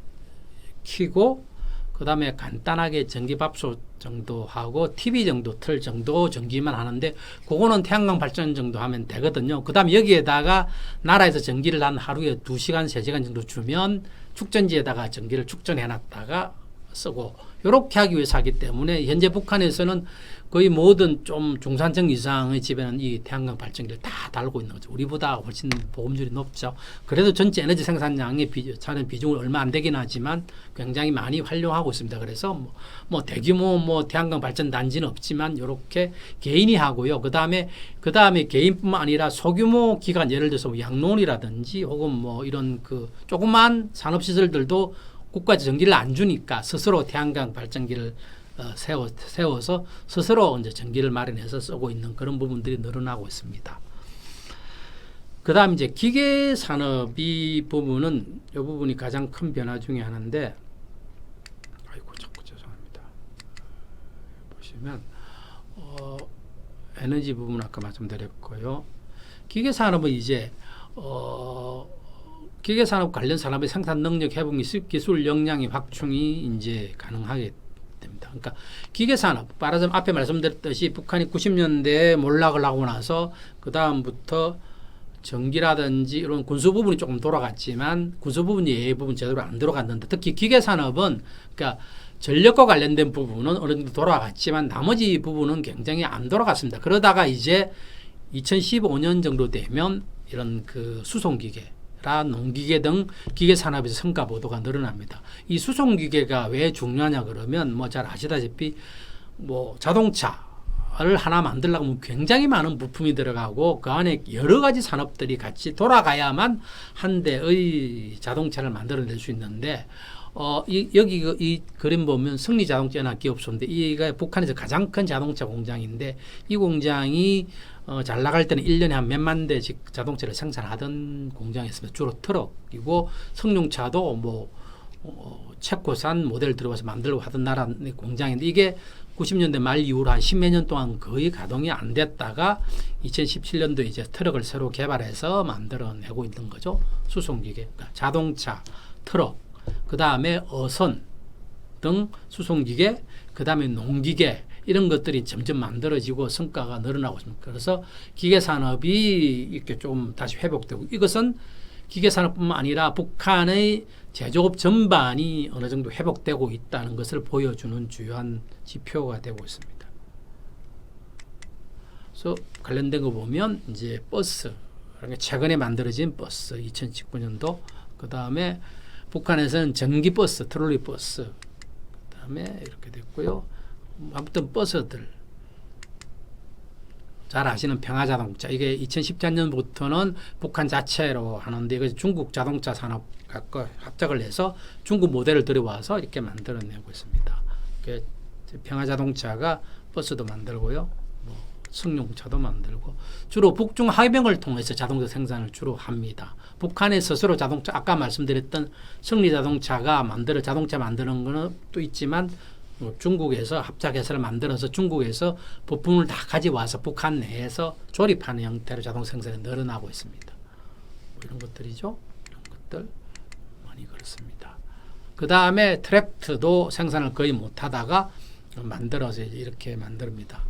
켜고 그 다음에 간단하게 전기밥솥 정도 하고 TV 정도 틀 정도 전기만 하는데 그거는 태양광 발전 정도 하면 되거든요. 그 다음에 여기에다가 나라에서 전기를 한 하루에 2시간 3시간 정도 주면 축전지에다가 전기를 축전해 놨다가 쓰고 이렇게 하기 위해서 하기 때문에 현재 북한에서는 거의 모든 좀 중산층 이상의 집에는 이 태양광 발전기를 다 달고 있는 거죠. 우리보다 훨씬 보험률이 높죠. 그래도 전체 에너지 생산량의 차는 비중은 얼마 안 되긴 하지만 굉장히 많이 활용하고 있습니다. 그래서 뭐 대규모 태양광 발전 단지는 없지만 이렇게 개인이 하고요. 그 다음에 개인뿐만 아니라 소규모 기관 예를 들어서 양논이라든지 혹은 뭐 이런 그 조그만 산업시설들도 국가에서 전기를 안 주니까 스스로 태양광 발전기를 세워서 스스로 이제 전기를 마련해서 쓰고 있는 그런 부분들이 늘어나고 있습니다. 그 다음 이제 기계 산업이 부분은 이 부분이 가장 큰 변화 중에 하나인데, 아이고 자꾸 죄송합니다. 보시면 에너지 부분 아까 말씀드렸고요. 기계 산업은 이제 기계 산업 관련 산업의 생산 능력 회복 및 기술 역량의 확충이 이제 가능하게 됩니다. 그러니까 기계 산업, 말하자면 앞에 말씀드렸듯이 북한이 90년대에 몰락을 하고 나서 그 다음부터 전기라든지 이런 군수 부분이 조금 돌아갔지만 군수 부분이 예외 부분 제대로 안 들어갔는데 특히 기계 산업은 그러니까 전력과 관련된 부분은 어느 정도 돌아갔지만 나머지 부분은 굉장히 안 돌아갔습니다. 그러다가 이제 2015년 정도 되면 이런 그 수송기계 농기계 등 기계 산업에서 성과 보도가 늘어납니다. 이 수송 기계가 왜 중요하냐 그러면 뭐 잘 아시다시피 뭐 자동차를 하나 만들려면 굉장히 많은 부품이 들어가고 그 안에 여러 가지 산업들이 같이 돌아가야만 한 대의 자동차를 만들어낼 수 있는데 여기 이 그림 보면 승리자동차나 기업소인데 이가 북한에서 가장 큰 자동차 공장인데 이 공장이 잘 나갈 때는 1년에 한 몇만 대씩 자동차를 생산하던 공장이었습니다. 주로 트럭이고 승용차도 뭐 체코산 모델 들어와서 만들고 하던 나라 공장인데 이게 90년대 말 이후로 한 10몇 년 동안 거의 가동이 안 됐다가 2017년도에 이제 트럭을 새로 개발해서 만들어내고 있는 거죠. 수송기계, 그러니까 자동차, 트럭, 그 다음에 어선 등 수송기계, 그 다음에 농기계 이런 것들이 점점 만들어지고 성과가 늘어나고 있습니다. 그래서 기계산업이 이렇게 좀 다시 회복되고 이것은 기계산업뿐만 아니라 북한의 제조업 전반이 어느 정도 회복되고 있다는 것을 보여주는 주요한 지표가 되고 있습니다. 그래서 관련된 거 보면 이제 버스, 최근에 만들어진 버스 2019년도 그 다음에 북한에서는 전기버스, 트롤리버스 그 다음에 이렇게 됐고요. 아무튼 버스들 잘 아시는 평화자동차 이게 2014년부터는 북한 자체로 하는데 이거 중국 자동차 산업과 합작을 해서 중국 모델을 들여와서 이렇게 만들어내고 있습니다. 평화자동차가 버스도 만들고요. 뭐 승용차도 만들고 주로 북중 합병을 통해서 자동차 생산을 주로 합니다. 북한에 스스로 자동차 아까 말씀드렸던 승리자동차가 자동차 만드는 거는 또 있지만 중국에서 합작해서 만들어서 중국에서 부품을 다 가져와서 북한 내에서 조립하는 형태로 자동차 생산이 늘어나고 있습니다. 뭐 이런 것들이죠. 이런 것들 많이 그렇습니다. 그 다음에 트랙트도 생산을 거의 못하다가 만들어서 이렇게 만듭니다.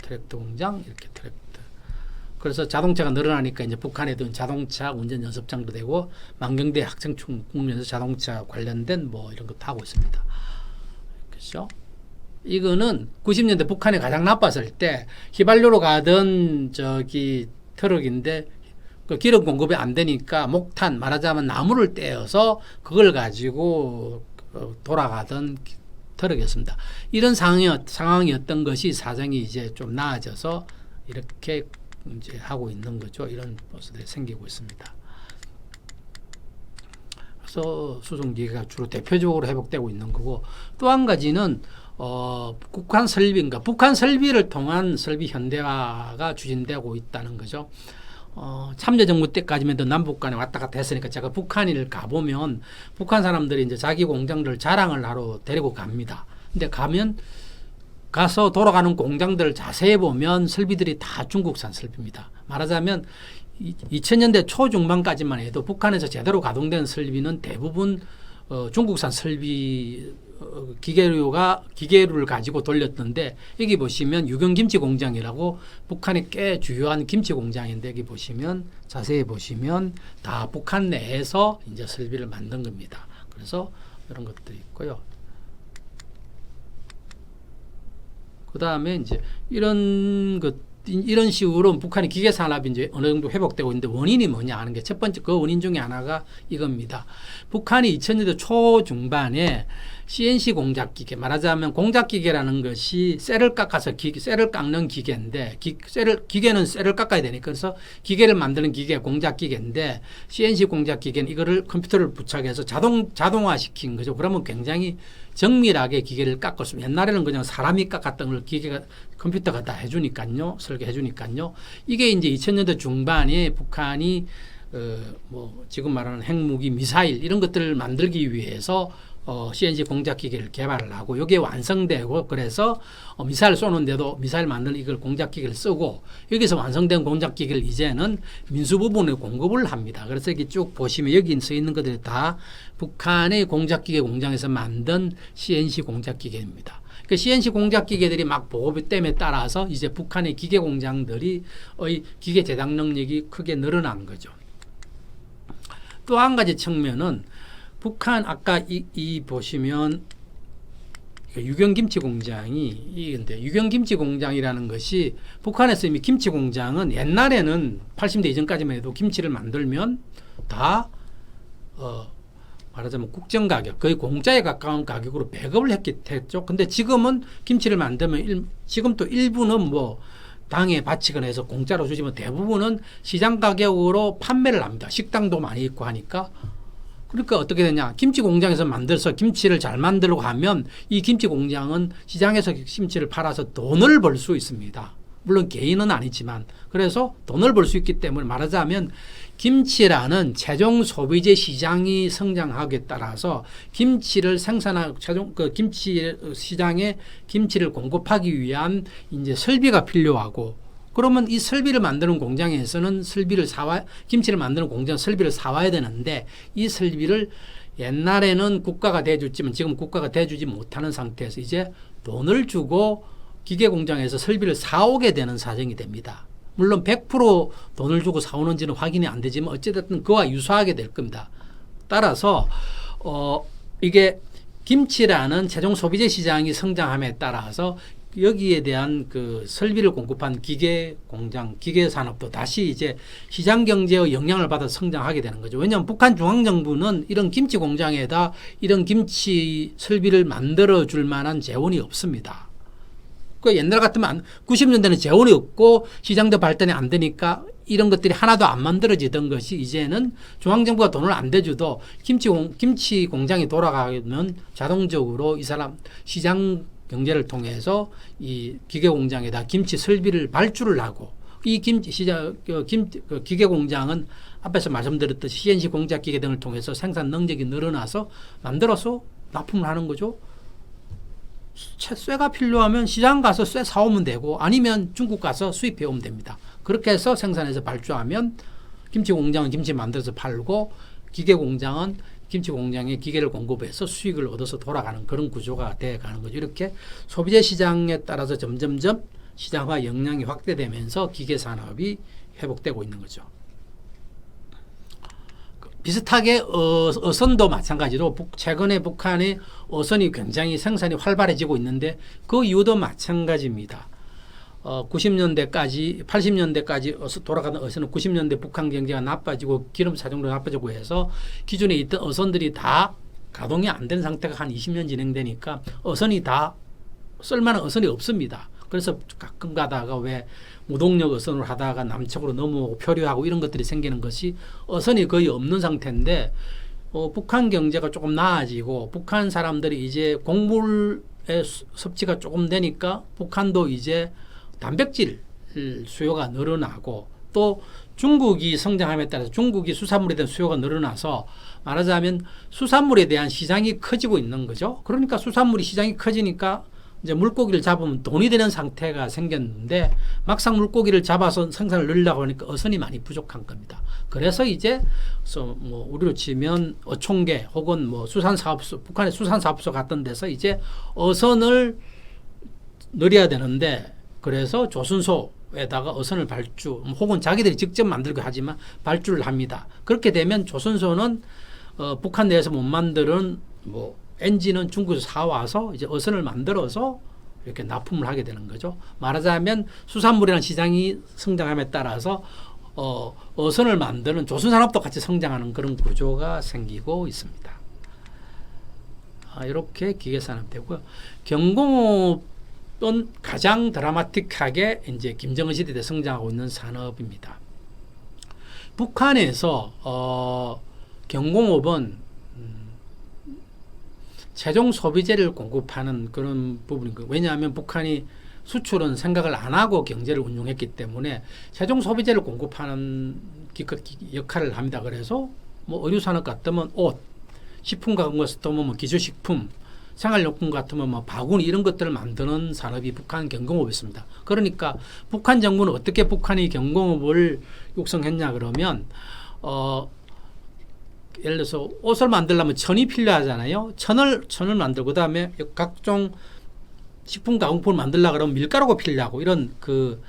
트랙트 공장 이렇게 트랙트. 그래서 자동차가 늘어나니까 이제 북한에도 자동차 운전 연습장도 되고 만경대 학생총 국면에서 자동차 관련된 뭐 이런 것도 하고 있습니다. 그렇죠? 이거는 90년대 북한이 가장 나빴을 때 휘발유로 가던 트럭인데 그 기름 공급이 안 되니까 목탄 말하자면 나무를 떼어서 그걸 가지고 돌아가던 트럭이었습니다. 이런 상황이었던 것이 사정이 이제 좀 나아져서 이렇게 이제 하고 있는 거죠. 이런 버스들이 생기고 있습니다. 그래서 수송기계가 주로 대표적으로 회복되고 있는 거고 또 한 가지는 북한 설비인가 북한 설비를 통한 설비 현대화가 추진되고 있다는 거죠. 참여정부 때까지만 도 남북 간에 왔다 갔다 했으니까 제가 북한을 가보면 북한 사람들이 이제 자기 공장들 자랑을 하러 데리고 갑니다. 근데 가서 돌아가는 공장들을 자세히 보면 설비들이 다 중국산 설비입니다. 말하자면 2000년대 초중반까지만 해도 북한에서 제대로 가동된 설비는 대부분 중국산 설비 기계류를 가지고 돌렸던데 여기 보시면 유경김치 공장이라고 북한의 꽤 주요한 김치 공장인데 여기 보시면 자세히 보시면 다 북한 내에서 이제 설비를 만든 겁니다. 그래서 이런 것들이 있고요. 그 다음에 이제 이런 식으로 북한의 기계 산업이 이제 어느 정도 회복되고 있는데 원인이 뭐냐 하는 게 첫 번째 그 원인 중에 하나가 이겁니다. 북한이 2000년대 초중반에 CNC 공작기계 말하자면 공작기계라는 것이 셀을 깎아서 셀을 깎는 기계인데 기계는 셀을 깎아야 되니까 그래서 기계를 만드는 기계 공작기계인데 CNC 공작기계는 이거를 컴퓨터를 부착해서 자동화시킨 거죠. 그러면 굉장히 정밀하게 기계를 깎았습니다. 옛날에는 그냥 사람이 깎았던 걸 컴퓨터가 다 해주니까요. 설계해주니까요. 이게 이제 2000년대 중반에 북한이 뭐 지금 말하는 핵무기, 미사일 이런 것들을 만들기 위해서 CNC 공작기계를 개발을 하고 이게 완성되고 그래서 미사일 쏘는데도 미사일 만드는 이걸 공작기계를 쓰고 여기서 완성된 공작기계를 이제는 민수 부분에 공급을 합니다. 그래서 여기 쭉 보시면 여기 써 있는 것들이 다 북한의 공작기계 공장에서 만든 CNC 공작기계입니다. 그 CNC 공작기계들이 막 보급됨에 따라서 이제 북한의 기계 공장들이 기계 제작 능력이 크게 늘어난 거죠. 또 한 가지 측면은 북한 아까 이 보시면 유경김치 공장이 근데 유경김치 공장이라는 것이 북한에서 이미 김치 공장은 옛날에는 80대 이전까지만 해도 김치를 만들면 다 말하자면 국정 가격 거의 공짜에 가까운 가격으로 배급을 했죠. 근데 지금은 김치를 만들면 지금 또 일부는 뭐 당에 바치거나 해서 공짜로 주지만 대부분은 시장 가격으로 판매를 합니다. 식당도 많이 있고 하니까. 그러니까 어떻게 되냐. 김치 공장에서 만들어서 김치를 잘 만들려고 하면 이 김치 공장은 시장에서 김치를 팔아서 돈을 벌 수 있습니다. 물론 개인은 아니지만. 그래서 돈을 벌 수 있기 때문에 말하자면 김치라는 최종 소비재 시장이 성장하기에 따라서 김치를 생산하고 김치 시장에 김치를 공급하기 위한 이제 설비가 필요하고 그러면 이 설비를 만드는 공장에서는 김치를 만드는 공장 설비를 사와야 되는데 이 설비를 옛날에는 국가가 대줬지만 지금 국가가 대주지 못하는 상태에서 이제 돈을 주고 기계 공장에서 설비를 사오게 되는 사정이 됩니다. 물론 100% 돈을 주고 사오는지는 확인이 안 되지만 어찌됐든 그와 유사하게 될 겁니다. 따라서 이게 김치라는 최종 소비재 시장이 성장함에 따라서 여기에 대한 그 설비를 공급한 기계 공장, 기계 산업도 다시 이제 시장 경제의 영향을 받아 성장하게 되는 거죠. 왜냐하면 북한 중앙정부는 이런 김치 공장에다 이런 김치 설비를 만들어 줄 만한 재원이 없습니다. 그 옛날 같으면 90년대는 재원이 없고 시장도 발전이 안 되니까 이런 것들이 하나도 안 만들어지던 것이 이제는 중앙정부가 돈을 안 대줘도 김치 공장이 돌아가면 자동적으로 이 사람 시장 경제를 통해서 이 기계 공장에다 김치 설비를 발주를 하고 이 기계 공장은 앞에서 말씀드렸듯이 CNC 공작 기계 등을 통해서 생산 능력이 늘어나서 만들어서 납품을 하는 거죠. 쇠가 필요하면 시장 가서 쇠 사오면 되고 아니면 중국 가서 수입해 오면 됩니다. 그렇게 해서 생산해서 발주하면 김치 공장은 김치 만들어서 팔고 기계 공장은 김치 공장에 기계를 공급해서 수익을 얻어서 돌아가는 그런 구조가 돼가는 거죠. 이렇게 소비재 시장에 따라서 점점점 시장화 역량이 확대되면서 기계 산업이 회복되고 있는 거죠. 비슷하게 어선도 마찬가지로 최근에 북한의 어선이 굉장히 생산이 활발해지고 있는데 그 이유도 마찬가지입니다. 90년대까지 80년대까지 돌아가던 어선은 90년대 북한 경제가 나빠지고 기름 사정도 나빠지고 해서 기존에 있던 어선들이 다 가동이 안 된 상태가 한 20년 진행되니까 어선이 다 쓸만한 어선이 없습니다. 그래서 가끔 가다가 왜 무동력 어선을 하다가 남쪽으로 넘어오고 표류하고 이런 것들이 생기는 것이 어선이 거의 없는 상태인데 북한 경제가 조금 나아지고 북한 사람들이 이제 곡물의 섭취가 조금 되니까 북한도 이제 단백질 수요가 늘어나고 또 중국이 성장함에 따라서 중국이 수산물에 대한 수요가 늘어나서 말하자면 수산물에 대한 시장이 커지고 있는 거죠. 그러니까 수산물이 시장이 커지니까 이제 물고기를 잡으면 돈이 되는 상태가 생겼는데 막상 물고기를 잡아서 생산을 늘리려고 하니까 어선이 많이 부족한 겁니다. 그래서 이제 뭐 우리로 치면 어촌계 혹은 뭐 수산사업소, 북한의 수산사업소 같은 데서 이제 어선을 늘려야 되는데 그래서 조선소에다가 어선을 발주 혹은 자기들이 직접 만들고 하지만 발주를 합니다. 그렇게 되면 조선소는 북한 내에서 못 만드는 뭐 엔진은 중국에서 사와서 이제 어선을 만들어서 이렇게 납품을 하게 되는 거죠. 말하자면 수산물이라는 시장이 성장함에 따라서 어선을 만드는 조선산업도 같이 성장하는 그런 구조가 생기고 있습니다. 이렇게 기계산업 되고요. 경공업은 가장 드라마틱하게 이제 김정은 시대 때 성장하고 있는 산업입니다. 북한에서 경공업은 최종 소비재를 공급하는 그런 부분인 거예요. 왜냐하면 북한이 수출은 생각을 안 하고 경제를 운용했기 때문에 최종 소비재를 공급하는 역할을 합니다. 그래서 뭐 의류산업 같으면 옷, 식품 가공 같으면 뭐 기초식품, 생활용품 같으면 뭐 바구니 이런 것들을 만드는 산업이 북한 경공업이었습니다. 그러니까 북한 정부는 어떻게 북한이 경공업을 육성했냐 그러면 예를 들어서 옷을 만들려면 천이 필요하잖아요. 천을 만들고 그다음에 각종 식품 가공품을 만들려고 그러면 밀가루가 필요하고 이런 그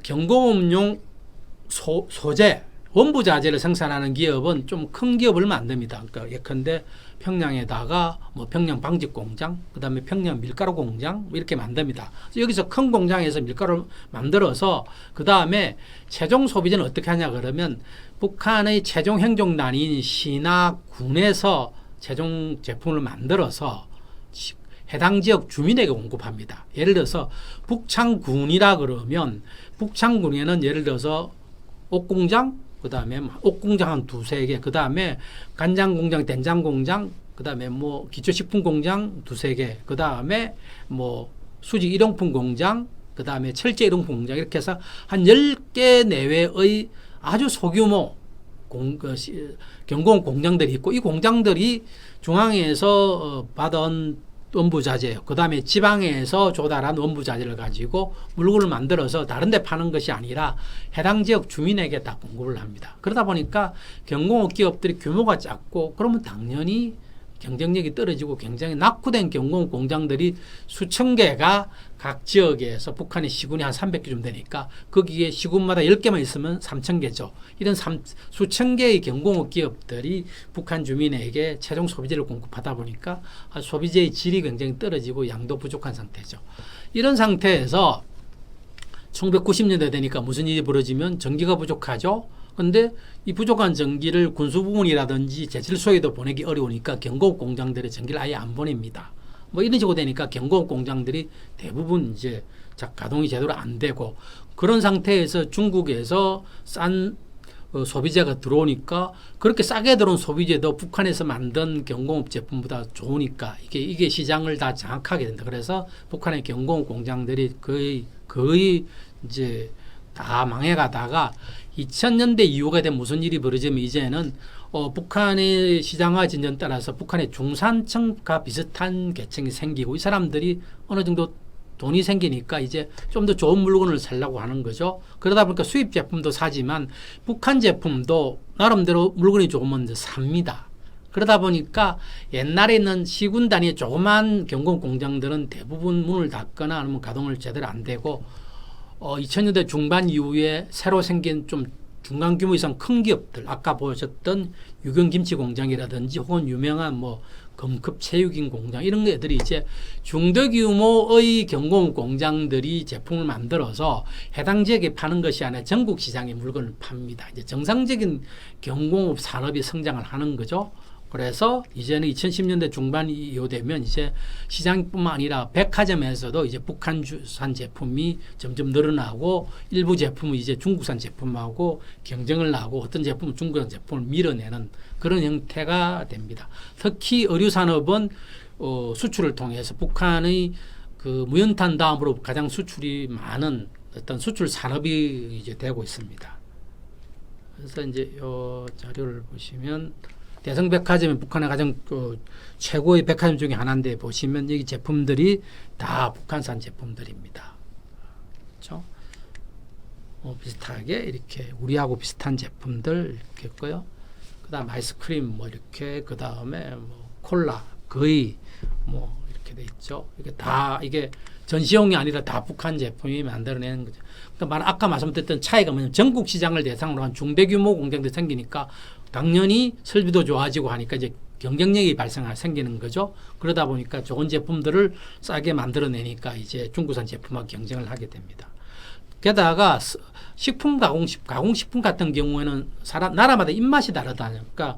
경공업용 소재 원부 자재를 생산하는 기업은 좀 큰 기업을 만듭니다. 그러니까 예컨대 평양에다가 뭐 평양 방직 공장, 그다음에 평양 밀가루 공장 이렇게 만듭니다. 여기서 큰 공장에서 밀가루 만들어서 그다음에 최종 소비자는 어떻게 하냐 그러면 북한의 최종 행정단인 시나 군에서 최종 제품을 만들어서 해당 지역 주민에게 공급합니다. 예를 들어서 북창군이라 그러면 북창군에는 예를 들어서 옷공장, 그 다음에 옷공장 한 두세 개, 그 다음에 간장공장, 된장공장, 그 다음에 뭐 기초식품공장 두세 개, 그 다음에 뭐 수직 일용품 공장, 그 다음에 철제 일용품 공장 이렇게 해서 한 10개 내외의 아주 소규모 경공 공장들이 있고 이 공장들이 중앙에서 받은 원부자재예요. 그 다음에 지방에서 조달한 원부자재를 가지고 물건을 만들어서 다른 데 파는 것이 아니라 해당 지역 주민에게 다 공급을 합니다. 그러다 보니까 경공업 기업들이 규모가 작고 그러면 당연히 경쟁력이 떨어지고 굉장히 낙후된 경공업 공장들이 수천 개가 각 지역에서 북한의 시군이 한 300개쯤 되니까 거기에 시군마다 10개만 있으면 3,000개죠. 이런 수천 개의 경공업 기업들이 북한 주민에게 최종 소비재를 공급하다 보니까 소비재의 질이 굉장히 떨어지고 양도 부족한 상태죠. 이런 상태에서 1990년대 되니까 무슨 일이 벌어지면 전기가 부족하죠. 근데 이 부족한 전기를 군수부문이라든지 제철소에도 보내기 어려우니까 경공업 공장들의 전기를 아예 안 보냅니다. 뭐 이런 식으로 되니까 경공업 공장들이 대부분 이제 가동이 제대로 안 되고 그런 상태에서 중국에서 싼 소비재가 들어오니까 그렇게 싸게 들어온 소비재도 북한에서 만든 경공업 제품보다 좋으니까 이게 시장을 다 장악하게 된다. 그래서 북한의 경공업 공장들이 거의 이제 다 망해가다가 2000년대 이후가 된 무슨 일이 벌어지면 이제는 북한의 시장화 진전 따라서 북한의 중산층과 비슷한 계층이 생기고 이 사람들이 어느 정도 돈이 생기니까 이제 좀 더 좋은 물건을 살려고 하는 거죠. 그러다 보니까 수입 제품도 사지만 북한 제품도 나름대로 물건이 좋으면 삽니다. 그러다 보니까 옛날에는 시군 단위의 조그만 경공 공장들은 대부분 문을 닫거나 아니면 가동을 제대로 안 되고 2000년대 중반 이후에 새로 생긴 좀 중간 규모 이상 큰 기업들, 아까 보셨던 유경김치 공장이라든지 혹은 유명한 뭐 금급 체육인 공장 이런 애들이 이제 중대 규모의 경공업 공장들이 제품을 만들어서 해당 지역에 파는 것이 아니라 전국 시장에 물건을 팝니다. 이제 정상적인 경공업 산업이 성장을 하는 거죠. 그래서 이제는 2010년대 중반 이후 되면 이제 시장뿐만 아니라 백화점에서도 이제 북한산 제품이 점점 늘어나고 일부 제품은 이제 중국산 제품하고 경쟁을 하고 어떤 제품은 중국산 제품을 밀어내는 그런 형태가 됩니다. 특히 의류 산업은 수출을 통해서 북한의 그 무연탄 다음으로 가장 수출이 많은 어떤 수출 산업이 이제 되고 있습니다. 그래서 이제 이 자료를 보시면 대성백화점이 북한의 가장 최고의 백화점 중에 하나인데 보시면 여기 제품들이 다 북한산 제품들입니다. 그렇죠? 비슷하게 이렇게 우리하고 비슷한 제품들 이렇게 있고요. 그다음 아이스크림 뭐 이렇게 그다음에 뭐 콜라 거의 뭐 이렇게 돼 있죠. 이게 전시용이 아니라 다 북한 제품이 만들어내는 거죠. 그러니까 아까 말씀드렸던 차이가 뭐냐면 전국 시장을 대상으로 한 중대규모 공장들이 생기니까 당연히 설비도 좋아지고 하니까 이제 경쟁력이 생기는 거죠. 그러다 보니까 좋은 제품들을 싸게 만들어내니까 이제 중국산 제품하고 경쟁을 하게 됩니다. 게다가 식품 가공식품 같은 경우에는 나라마다 입맛이 다르다. 그러니까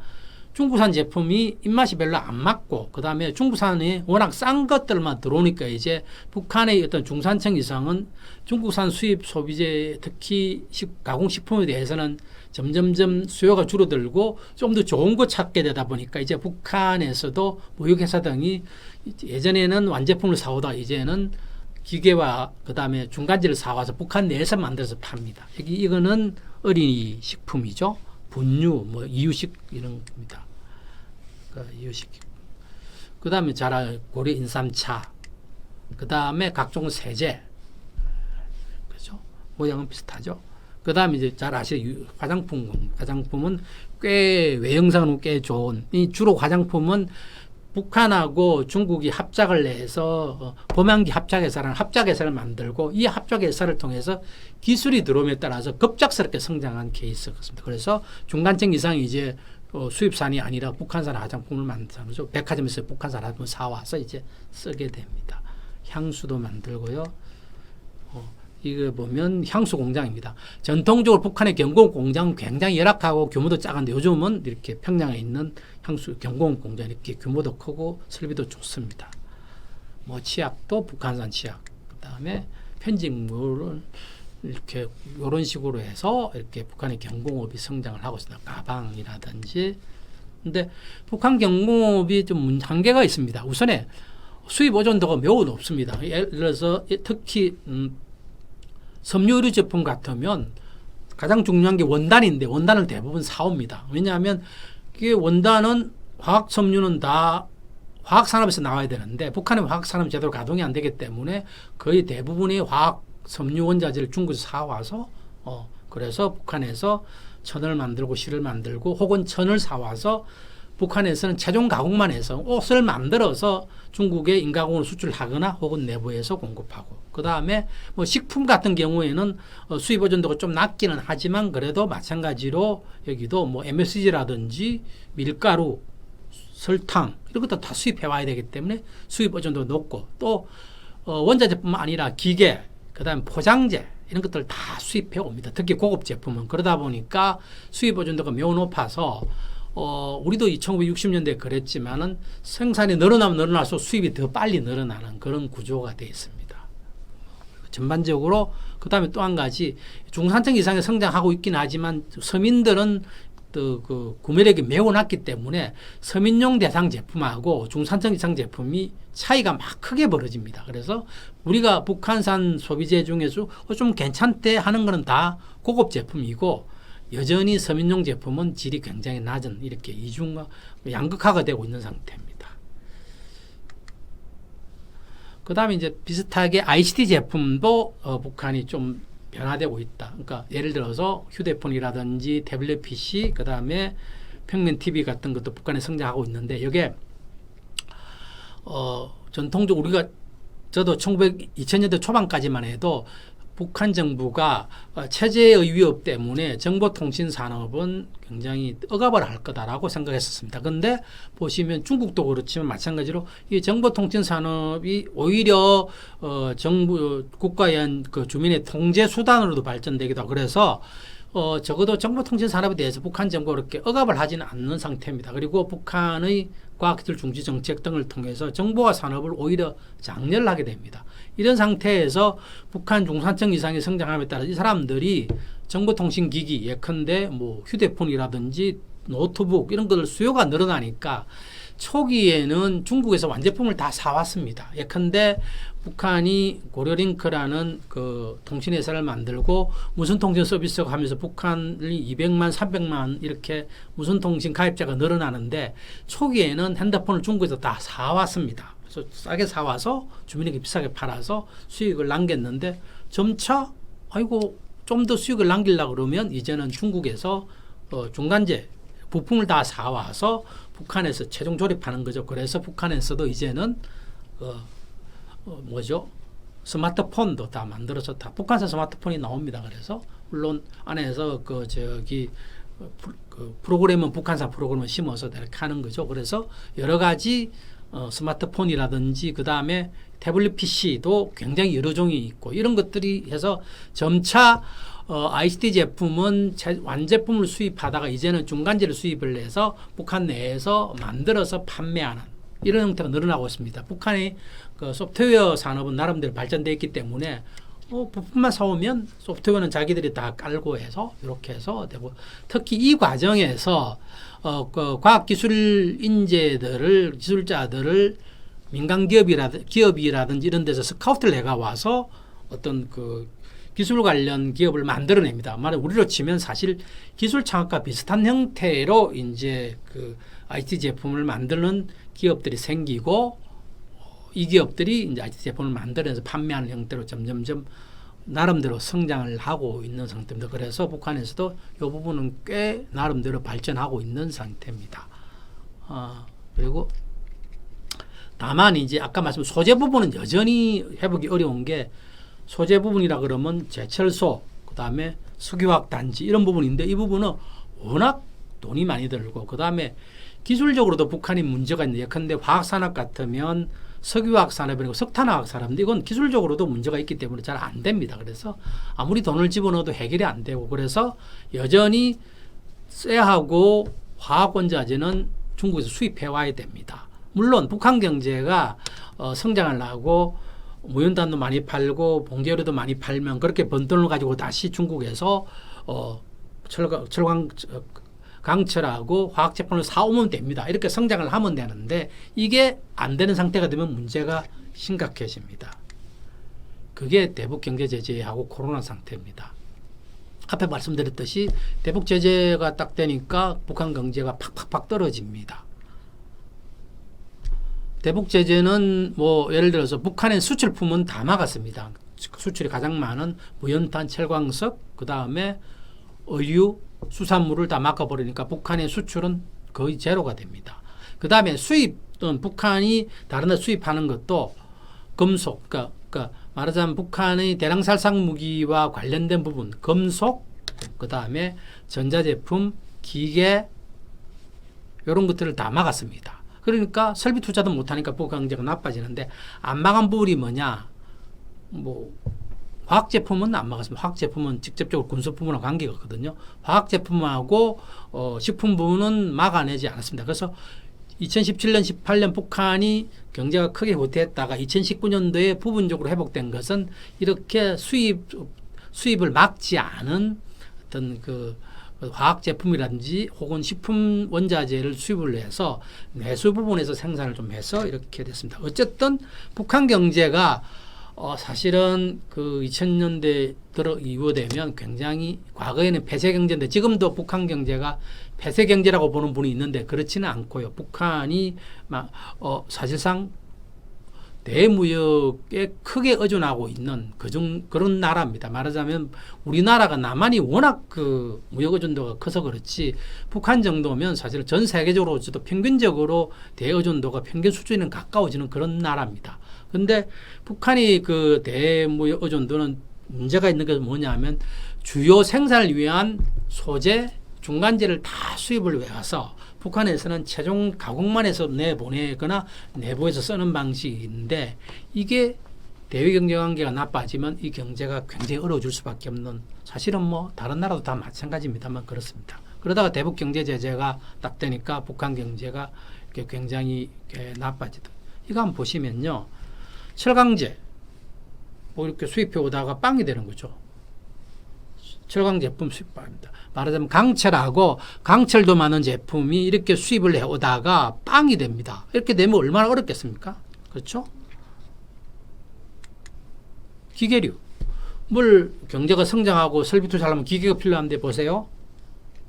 중국산 제품이 입맛이 별로 안 맞고 그 다음에 중국산이 워낙 싼 것들만 들어오니까 이제 북한의 어떤 중산층 이상은 중국산 수입 소비재 특히 가공식품에 대해서는 점점점 수요가 줄어들고 좀 더 좋은 거 찾게 되다 보니까 이제 북한에서도 무역회사 등이 예전에는 완제품을 사오다 이제는 기계와 그 다음에 중간재를 사와서 북한 내에서 만들어서 팝니다. 이거는 어린이 식품이죠. 분유, 뭐 이유식 이런 겁니다. 이유식. 그 다음에 고려 인삼차. 그 다음에 각종 세제. 그죠? 모양은 비슷하죠. 그 다음에 이제 잘 아시는 화장품은 꽤 외형상으로 꽤 좋은. 주로 화장품은 북한하고 중국이 합작을 해서 범양기 합작회사라는 합작회사를 만들고 이 합작회사를 통해서 기술이 들어옴에 따라서 급작스럽게 성장한 케이스가 있습니다. 그래서 중간층 이상이 이제 수입산이 아니라 북한산 화장품을 만들죠. 백화점에서 북한산 화장품을 사와서 이제 쓰게 됩니다. 향수도 만들고요. 이거 보면 향수 공장입니다. 전통적으로 북한의 경공 공장은 굉장히 열악하고 규모도 작은데 요즘은 이렇게 평양에 있는 향수 경공 공장 이렇게 규모도 크고 설비도 좋습니다. 뭐 치약도 북한산 치약, 그다음에 편직물을 이렇게 이런 식으로 해서 이렇게 북한의 경공업이 성장을 하고 있습니다. 가방이라든지. 근데 북한 경공업이 좀 한계가 있습니다. 우선에 수입 의존도가 매우 높습니다. 예를 들어서 특히 섬유 의류 제품 같으면 가장 중요한 게 원단인데 원단을 대부분 사옵니다. 왜냐하면 이게 원단은 화학 섬유는 다 화학 산업에서 나와야 되는데 북한의 화학 산업 제대로 가동이 안 되기 때문에 거의 대부분의 화학 섬유 원자재를 중국에서 사와서 그래서 북한에서 천을 만들고 실을 만들고 혹은 천을 사와서 북한에서는 최종 가공만 해서 옷을 만들어서 중국에 인가공으로 수출하거나 혹은 내부에서 공급하고, 그 다음에 뭐 식품 같은 경우에는 수입 의존도가 좀 낮기는 하지만 그래도 마찬가지로 여기도 뭐 MSG라든지 밀가루, 설탕 이런 것도 다 수입해 와야 되기 때문에 수입 의존도가 높고, 또 원자재뿐만 아니라 기계, 그 다음에 포장재 이런 것들 다 수입해 옵니다. 특히 고급 제품은. 그러다 보니까 수입 의존도가 매우 높아서 우리도 1960년대에 그랬지만은 생산이 늘어나면 늘어날수록 수입이 더 빨리 늘어나는 그런 구조가 되어 있습니다. 전반적으로. 그 다음에 또 한 가지, 중산층 이상의 성장하고 있긴 하지만 서민들은 또 그 구매력이 매우 낮기 때문에 서민용 대상 제품하고 중산층 이상 제품이 차이가 막 크게 벌어집니다. 그래서 우리가 북한산 소비재 중에서 좀 괜찮대 하는 거는 다 고급 제품이고, 여전히 서민용 제품은 질이 굉장히 낮은 이렇게 이중과 양극화가 되고 있는 상태입니다. 그 다음에 이제 비슷하게 ICT 제품도 북한이 좀 변화되고 있다. 그러니까 예를 들어서 휴대폰이라든지 태블릿 PC, 그 다음에 평면 TV 같은 것도 북한에 성장하고 있는데, 이게 전통적으로 우리가 저도 2000년대 초반까지만 해도 북한 정부가 체제의 위협 때문에 정보통신 산업은 굉장히 억압을 할 거다라고 생각했었습니다. 그런데 보시면 중국도 그렇지만 마찬가지로 이 정보통신 산업이 오히려 정부 국가의 그 주민의 통제 수단으로도 발전되기도 하고, 그래서 적어도 정보통신 산업에 대해서 북한 정부가 그렇게 억압을 하지는 않는 상태입니다. 그리고 북한의 과학기술 중지 정책 등을 통해서 정보화 산업을 오히려 장려하게 됩니다. 이런 상태에서 북한 중산층 이상의 성장함에 따라 이 사람들이 정보통신기기, 예컨대 뭐 휴대폰이라든지 노트북 이런 것들 수요가 늘어나니까 초기에는 중국에서 완제품을 다 사왔습니다. 예컨대 북한이 고려링크라는 그 통신회사를 만들고 무선통신 서비스가 하면서 북한이 200만, 300만 이렇게 무선통신 가입자가 늘어나는데, 초기에는 핸드폰을 중국에서 다 사왔습니다. 그래서 싸게 사와서 주민에게 비싸게 팔아서 수익을 남겼는데, 점차 아이고 좀 더 수익을 남기려고 그러면 이제는 중국에서 중간재 부품을 다 사와서 북한에서 최종 조립하는 거죠. 그래서 북한에서도 이제는 스마트폰도 다 만들어서 다 북한산 스마트폰이 나옵니다. 그래서 물론 안에서 그 프로그램은 북한산 프로그램을 심어서 이렇게 하는 거죠. 그래서 여러 가지 스마트폰이라든지 그 다음에 태블릿 PC도 굉장히 여러 종이 있고, 이런 것들이 해서 점차 ICT 제품은 완제품을 수입하다가 이제는 중간재를 수입을 해서 북한 내에서 만들어서 판매하는 이런 형태가 늘어나고 있습니다. 북한의 그 소프트웨어 산업은 나름대로 발전되어 있기 때문에 부품만 사오면 소프트웨어는 자기들이 다 깔고 해서 이렇게 해서 되고, 특히 이 과정에서 그 과학기술 인재들을, 기술자들을 민간 기업이라든지 이런 데서 스카우트를 해가 와서 어떤 그 기술 관련 기업을 만들어냅니다. 말해 우리로 치면 사실 기술 창업과 비슷한 형태로 이제 그 IT 제품을 만드는 기업들이 생기고, 이 기업들이 이제 IT 제품을 만들어서 판매하는 형태로 점점점 나름대로 성장을 하고 있는 상태입니다. 그래서 북한에서도 이 부분은 꽤 나름대로 발전하고 있는 상태입니다. 그리고 다만 이제 아까 말씀 소재 부분은 여전히 회복이 어려운 게 소재 부분이라 그러면 제철소, 그다음에 석유화학 단지 이런 부분인데 이 부분은 워낙 돈이 많이 들고 그다음에 기술적으로도 북한이 문제가 있는데 예컨대 화학산업 같으면 석유화학 산업이고 석탄화학 산업인데 이건 기술적으로도 문제가 있기 때문에 잘 안 됩니다. 그래서 아무리 돈을 집어넣어도 해결이 안 되고 그래서 여전히 쇠하고 화학원자재는 중국에서 수입해 와야 됩니다. 물론 북한 경제가 성장을 하고 무연단도 많이 팔고 봉제료도 많이 팔면 그렇게 번 돈을 가지고 다시 중국에서 강철하고 화학 제품을 사오면 됩니다. 이렇게 성장을 하면 되는데 이게 안 되는 상태가 되면 문제가 심각해집니다. 그게 대북 경제 제재하고 코로나 상태입니다. 앞에 말씀드렸듯이 대북 제재가 딱 되니까 북한 경제가 팍팍팍 떨어집니다. 대북 제재는 뭐 예를 들어서 북한의 수출품은 다 막았습니다. 수출이 가장 많은 무연탄, 철광석, 그 다음에 의류, 수산물을 다 막아버리니까 북한의 수출은 거의 제로가 됩니다. 그 다음에 수입 또는 북한이 다른 데 수입하는 것도 금속, 그러니까 말하자면 북한의 대량살상 무기와 관련된 부분, 금속, 그 다음에 전자제품, 기계 이런 것들을 다 막았습니다. 그러니까 설비 투자도 못하니까 북한 경제가 나빠지는데 안 막은 부분이 뭐냐? 뭐 화학 제품은 안 막았습니다. 화학 제품은 직접적으로 군수 부분하고 관계가 없거든요. 화학 제품하고 식품 부분은 막아내지 않았습니다. 그래서 2017년, 18년 북한이 경제가 크게 후퇴했다가 2019년도에 부분적으로 회복된 것은 이렇게 수입을 막지 않은 어떤 그 화학 제품이라든지 혹은 식품 원자재를 수입을 해서 내수 부분에서 생산을 좀 해서 이렇게 됐습니다. 어쨌든 북한 경제가 사실은 그 2000년대 들어 이후 되면 굉장히 과거에는 폐쇄 경제인데 지금도 북한 경제가 폐쇄 경제라고 보는 분이 있는데 그렇지는 않고요. 북한이 사실상 대무역에 크게 의존하고 있는 그런 나라입니다. 말하자면 우리나라가 남한이 워낙 그 무역 의존도가 커서 그렇지 북한 정도면 사실 전 세계적으로 도 평균적으로 대의존도가 평균 수준에는 가까워지는 그런 나라입니다. 근데 북한이 그 대무역 의존도는 문제가 있는 게 뭐냐면 주요 생산을 위한 소재, 중간재를 다 수입을 해와서 북한에서는 최종 가공만 해서 내보내거나 내부에서 쓰는 방식인데 이게 대외 경제 관계가 나빠지면 이 경제가 굉장히 어려워질 수밖에 없는 사실은 뭐 다른 나라도 다 마찬가지입니다만 그렇습니다. 그러다가 대북 경제 제재가 딱 되니까 북한 경제가 굉장히 나빠지다. 이거 한번 보시면요. 철강제 뭐 이렇게 수입해 오다가 빵이 되는 거죠. 철강 제품 수입합니다. 말하자면 강철도 많은 제품이 이렇게 수입을 해오다가 빵이 됩니다. 이렇게 되면 얼마나 어렵겠습니까? 그렇죠? 기계류. 경제가 성장하고 설비 투자하려면 기계가 필요한데 보세요.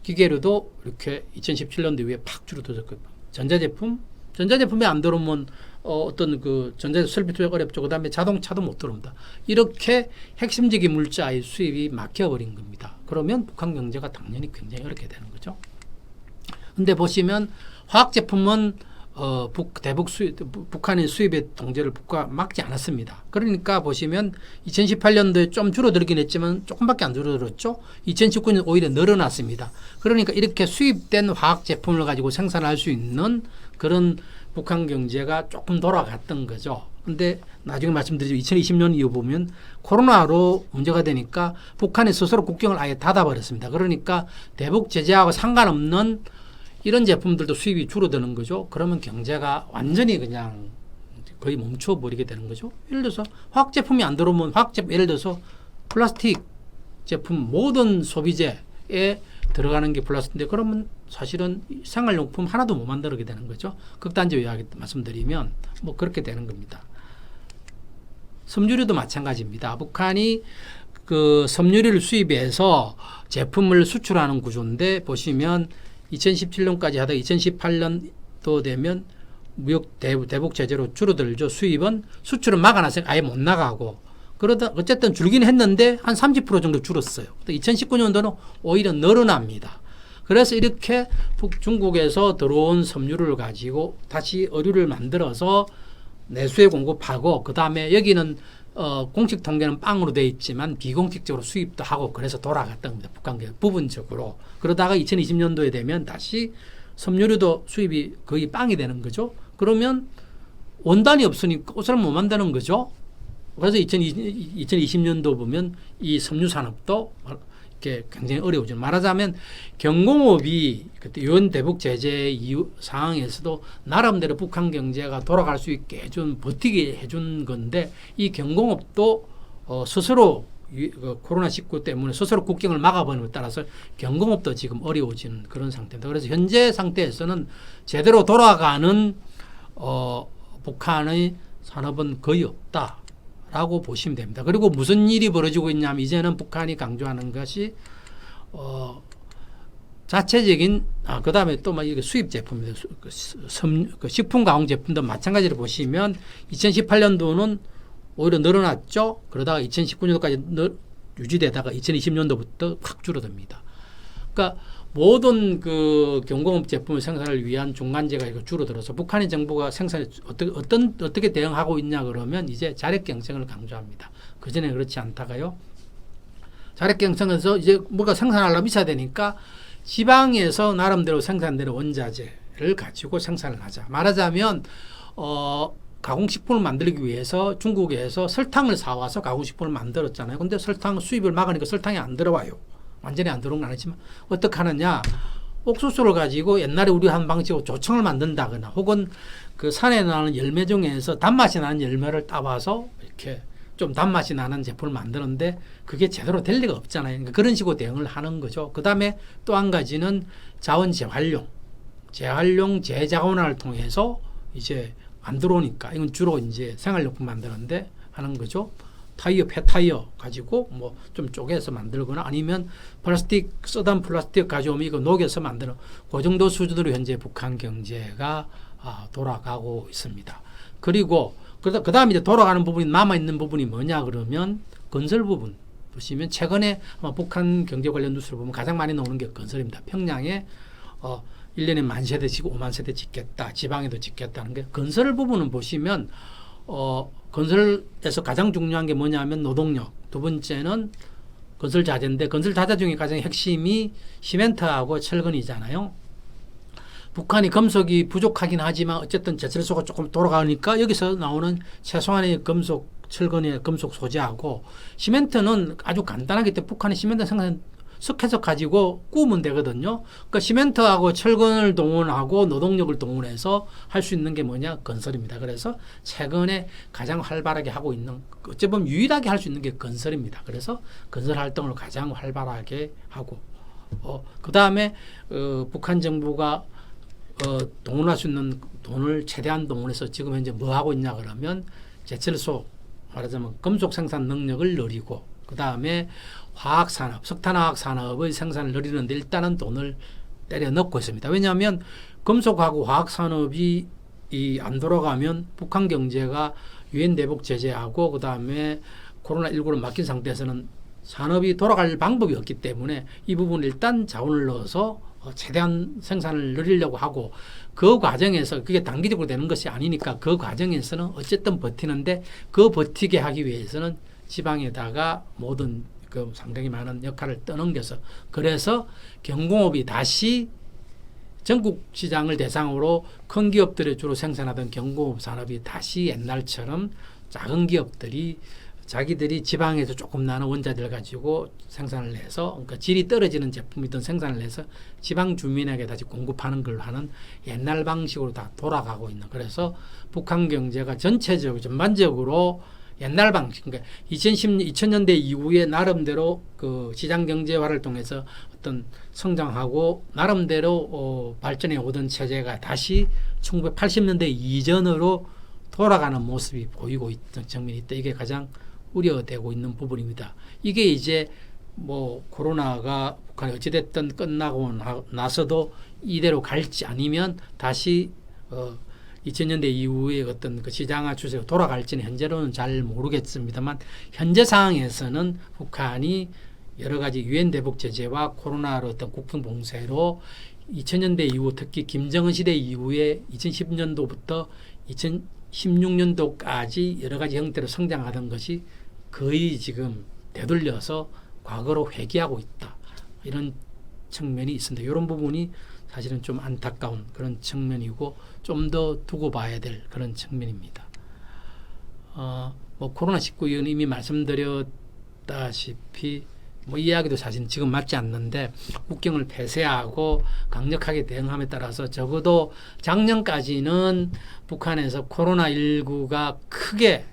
기계류도 이렇게 2017년도 이후에 팍 줄어들었거든요. 전자제품이 안 들어오면 어떤 그 전자제품 설비 투자가 어렵죠. 그 다음에 자동차도 못 들어옵니다. 이렇게 핵심적인 물자의 수입이 막혀버린 겁니다. 그러면 북한 경제가 당연히 굉장히 어렵게 되는 거죠. 근데 보시면 화학제품은 북한의 수입의 통제를 북한이 막지 않았습니다. 그러니까 보시면 2018년도에 좀 줄어들긴 했지만 조금밖에 안 줄어들었죠. 2019년 오히려 늘어났습니다. 그러니까 이렇게 수입된 화학제품을 가지고 생산할 수 있는 그런 북한 경제가 조금 돌아갔던 거죠. 근데 나중에 말씀드리죠. 2020년 이후 보면 코로나로 문제가 되니까 북한이 스스로 국경을 아예 닫아버렸습니다. 그러니까 대북 제재하고 상관없는 이런 제품들도 수입이 줄어드는 거죠. 그러면 경제가 완전히 그냥 거의 멈춰버리게 되는 거죠. 예를 들어서 화학 제품이 안 들어오면 예를 들어서 플라스틱 제품 모든 소비재에 들어가는 게 플라스틱인데 그러면 사실은 생활용품 하나도 못 만들게 되는 거죠. 극단적으로 말씀드리면 뭐 그렇게 되는 겁니다. 섬유류도 마찬가지입니다. 북한이 그 섬유류를 수입해서 제품을 수출하는 구조인데 보시면 2017년까지 하다 2018년도 되면 무역 대북 제재로 줄어들죠. 수출은 막아놨으니까 아예 못 나가고 그러다 어쨌든 줄긴 했는데 한 30% 정도 줄었어요. 2019년도는 오히려 늘어납니다. 그래서 이렇게 중국에서 들어온 섬유를 가지고 다시 의류를 만들어서 내수에 공급하고 그다음에 여기는 공식 통계는 빵으로 돼 있지만 비공식적으로 수입도 하고 그래서 돌아갔던 겁니다. 북한 경제 부분적으로. 그러다가 2020년도에 되면 다시 섬유류도 수입이 거의 빵이 되는 거죠. 그러면 원단이 없으니까 옷을 못 만드는 거죠. 그래서 2020년도 보면 이 섬유 산업도 이렇게 굉장히 어려워져. 말하자면 경공업이 그때 유엔 대북 제재 이후 상황에서도 나름대로 북한 경제가 돌아갈 수 있게 해준 버티게 해준 건데 이 경공업도 스스로 코로나19 때문에 스스로 국경을 막아버림에 따라서 경공업도 지금 어려워지는 그런 상태입니다. 그래서 현재 상태에서는 제대로 돌아가는 북한의 산업은 거의 없다라고 보시면 됩니다. 그리고 무슨 일이 벌어지고 있냐면 이제는 북한이 강조하는 것이 자체적인 그다음에 또 막 이게 수입 제품입니다. 식품 가공 제품도 마찬가지로 보시면 2018년도는 오히려 늘어났죠. 그러다가 2019년도까지 유지되다가 2020년도부터 확 줄어듭니다. 그러니까 모든 그 경공업 제품 생산을 위한 중간재가 이거 줄어들어서 북한의 정부가 생산에 어떻게 대응하고 있냐 그러면 이제 자력 경쟁을 강조합니다. 그 전에 그렇지 않다가요. 자력 경쟁에서 이제 뭐가 생산하려면 있어야 되니까 지방에서 나름대로 생산되는 원자재를 가지고 생산을 하자. 말하자면 가공식품을 만들기 위해서 중국에서 설탕을 사와서 가공식품을 만들었잖아요. 근데 설탕 수입을 막으니까 설탕이 안 들어와요. 완전히 안 들어온 건 아니지만 어떻게 하느냐. 옥수수를 가지고 옛날에 우리 한 방식으로 조청을 만든다거나 혹은 그 산에 나는 열매 중에서 단맛이 나는 열매를 따와서 이렇게 좀 단맛이 나는 제품을 만드는데 그게 제대로 될 리가 없잖아요. 그러니까 그런 식으로 대응을 하는 거죠. 그 다음에 또 한 가지는 자원 재활용, 재자원화를 통해서 이제 안 들어오니까 이건 주로 이제 생활용품 만드는데 하는 거죠. 타이어, 폐타이어 가지고 뭐 좀 쪼개서 만들거나 아니면 플라스틱, 쓰던 플라스틱 가져오면 이거 녹여서 만드는 그 정도 수준으로 현재 북한 경제가 돌아가고 있습니다. 그리고 그 다음에 이제 돌아가는 부분이 남아있는 부분이 뭐냐 그러면 건설 부분 보시면 최근에 북한 경제 관련 뉴스를 보면 가장 많이 나오는 게 건설입니다. 평양에 1년에 10,000세대 짓고 50,000세대 짓겠다. 지방에도 짓겠다는 게 건설 부분은 보시면 건설에서 가장 중요한 게 뭐냐면 노동력. 두 번째는 건설 자재인데 건설 자재 중에 가장 핵심이 시멘트하고 철근이잖아요. 북한이 금속이 부족하긴 하지만 어쨌든 제철소가 조금 돌아가니까 여기서 나오는 최소한의 금속, 철근의 금속 소재하고 시멘트는 아주 간단하기 때문에 북한이 시멘트 생산 석회석 가지고 구우면 되거든요. 그러니까 시멘트하고 철근을 동원하고 노동력을 동원해서 할 수 있는 게 뭐냐? 건설입니다. 그래서 최근에 가장 활발하게 하고 있는 어찌 보면 유일하게 할 수 있는 게 건설입니다. 그래서 건설 활동을 가장 활발하게 하고 그 다음에 북한 정부가 동원할 수 있는 돈을 최대한 동원해서 지금 현재 뭐 하고 있냐 그러면 제철소 말하자면 금속 생산 능력을 늘리고 그 다음에 화학산업, 석탄화학산업의 생산을 늘리는데 일단은 돈을 때려 넣고 있습니다. 왜냐하면 금속하고 화학산업이 안 돌아가면 북한 경제가 유엔 대북 제재하고 그 다음에 코로나19를 막힌 상태에서는 산업이 돌아갈 방법이 없기 때문에 이 부분을 일단 자원을 넣어서 최대한 생산을 늘리려고 하고 그 과정에서 그게 단기적으로 되는 것이 아니니까 그 과정에서는 어쨌든 버티는데 그 버티게 하기 위해서는 지방에다가 모든 그 상당히 많은 역할을 떠넘겨서 그래서 경공업이 다시 전국 시장을 대상으로 큰 기업들이 주로 생산하던 경공업 산업이 다시 옛날처럼 작은 기업들이 자기들이 지방에서 조금 나는 원자재를 가지고 생산을 해서 그러니까 질이 떨어지는 제품이든 생산을 해서 지방 주민에게 다시 공급하는 걸 하는 옛날 방식으로 다 돌아가고 있는 그래서 북한 경제가 전체적으로 전반적으로 옛날 방식 그러니까 2000년대 이후에 나름대로 그 시장 경제화를 통해서 어떤 성장하고 나름대로 발전해 오던 체제가 다시 1980년대 이전으로 돌아가는 모습이 보이고 있던 측면이 있다. 이게 가장 우려되고 있는 부분입니다. 이게 이제 뭐 코로나가 북한이 어찌됐든 끝나고 나서도 이대로 갈지 아니면 다시 2000년대 이후에 어떤 그 시장화 추세가 돌아갈지는 현재로는 잘 모르겠습니다만 현재 상황에서는 북한이 여러 가지 유엔 대북 제재와 코로나로 어떤 국경 봉쇄로 2000년대 이후 특히 김정은 시대 이후에 2010년도부터 16년도까지 여러 가지 형태로 성장하던 것이 거의 지금 되돌려서 과거로 회귀하고 있다. 이런 측면이 있습니다. 이런 부분이 사실은 좀 안타까운 그런 측면이고 좀 더 두고 봐야 될 그런 측면입니다. 뭐 코로나19 이건 이미 말씀드렸다시피 뭐 이야기도 사실 지금 맞지 않는데 국경을 폐쇄하고 강력하게 대응함에 따라서 적어도 작년까지는 북한에서 코로나19가 크게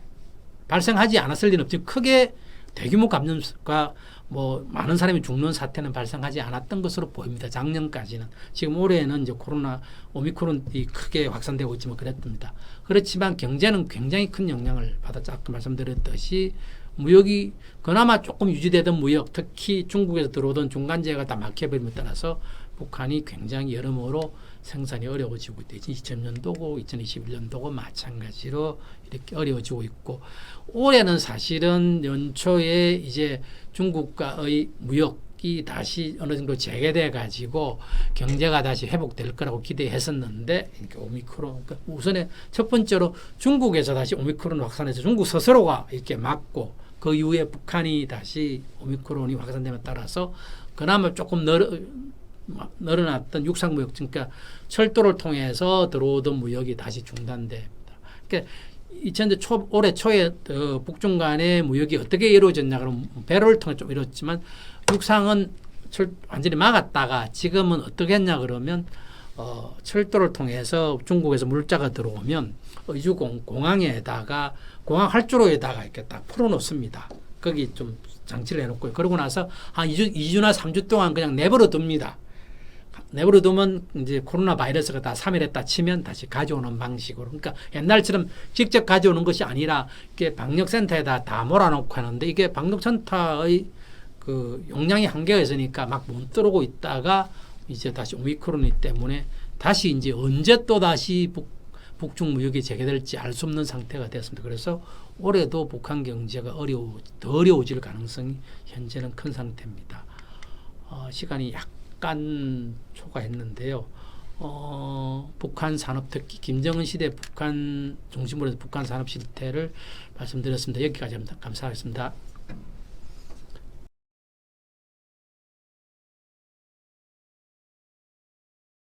발생하지 않았을 리는 없지만 크게 대규모 감염과 뭐 많은 사람이 죽는 사태는 발생하지 않았던 것으로 보입니다. 작년까지는. 지금 올해는 이제 코로나 오미크론이 크게 확산되고 있지만 그랬답니다. 그렇지만 경제는 굉장히 큰 영향을 받았죠. 아까 말씀드렸듯이 무역이 그나마 조금 유지되던 무역, 특히 중국에서 들어오던 중간재가 다 막혀버림에 따라서 북한이 굉장히 여러모로 생산이 어려워지고 있다. 2020년도고 2021년도고 마찬가지로 이렇게 어려워지고 있고 올해는 사실은 연초에 이제 중국과의 무역이 다시 어느 정도 재개돼 가지고 경제가 다시 회복될 거라고 기대했었는데 오미크론 그러니까 우선에 첫 번째로 중국에서 다시 오미크론 확산해서 중국 스스로가 이렇게 막고 그 이후에 북한이 다시 오미크론이 확산됨에 따라서 그나마 조금 늘어났던 육상무역, 그러니까 철도를 통해서 들어오던 무역이 다시 중단됩니다. 그러니까 2000년 올해 초에 북중 간의 무역이 어떻게 이루어졌냐 그러면 배로를 통해 좀 이루어졌지만 육상은 완전히 막았다가 지금은 어떻게 했냐 그러면 철도를 통해서 중국에서 물자가 들어오면 의주공항에다가 공항 활주로에다가 이렇게 딱 풀어놓습니다. 거기 좀 장치를 해놓고요. 그러고 나서 한 2주나 3주 동안 그냥 내버려 둡니다. 내버려 두면 이제 코로나 바이러스가 다 사멸했다 치면 다시 가져오는 방식으로. 그러니까 옛날처럼 직접 가져오는 것이 아니라 이게 방역센터에다 다 몰아놓고 하는데 이게 방역센터의 그 용량이 한계가 있으니까 막 못 들어오고 있다가 이제 다시 오미크론이기 때문에 다시 이제 언제 또 다시 북중 무역이 재개될지 알 수 없는 상태가 됐습니다. 그래서 올해도 북한 경제가 더 어려워질 가능성이 현재는 큰 상태입니다. 시간이 약간 초과했는데요. 북한 산업 특히 김정은 시대 북한 중심으로 해서 북한 산업 실태를 말씀드렸습니다. 여기까지 합니다. 감사하겠습니다.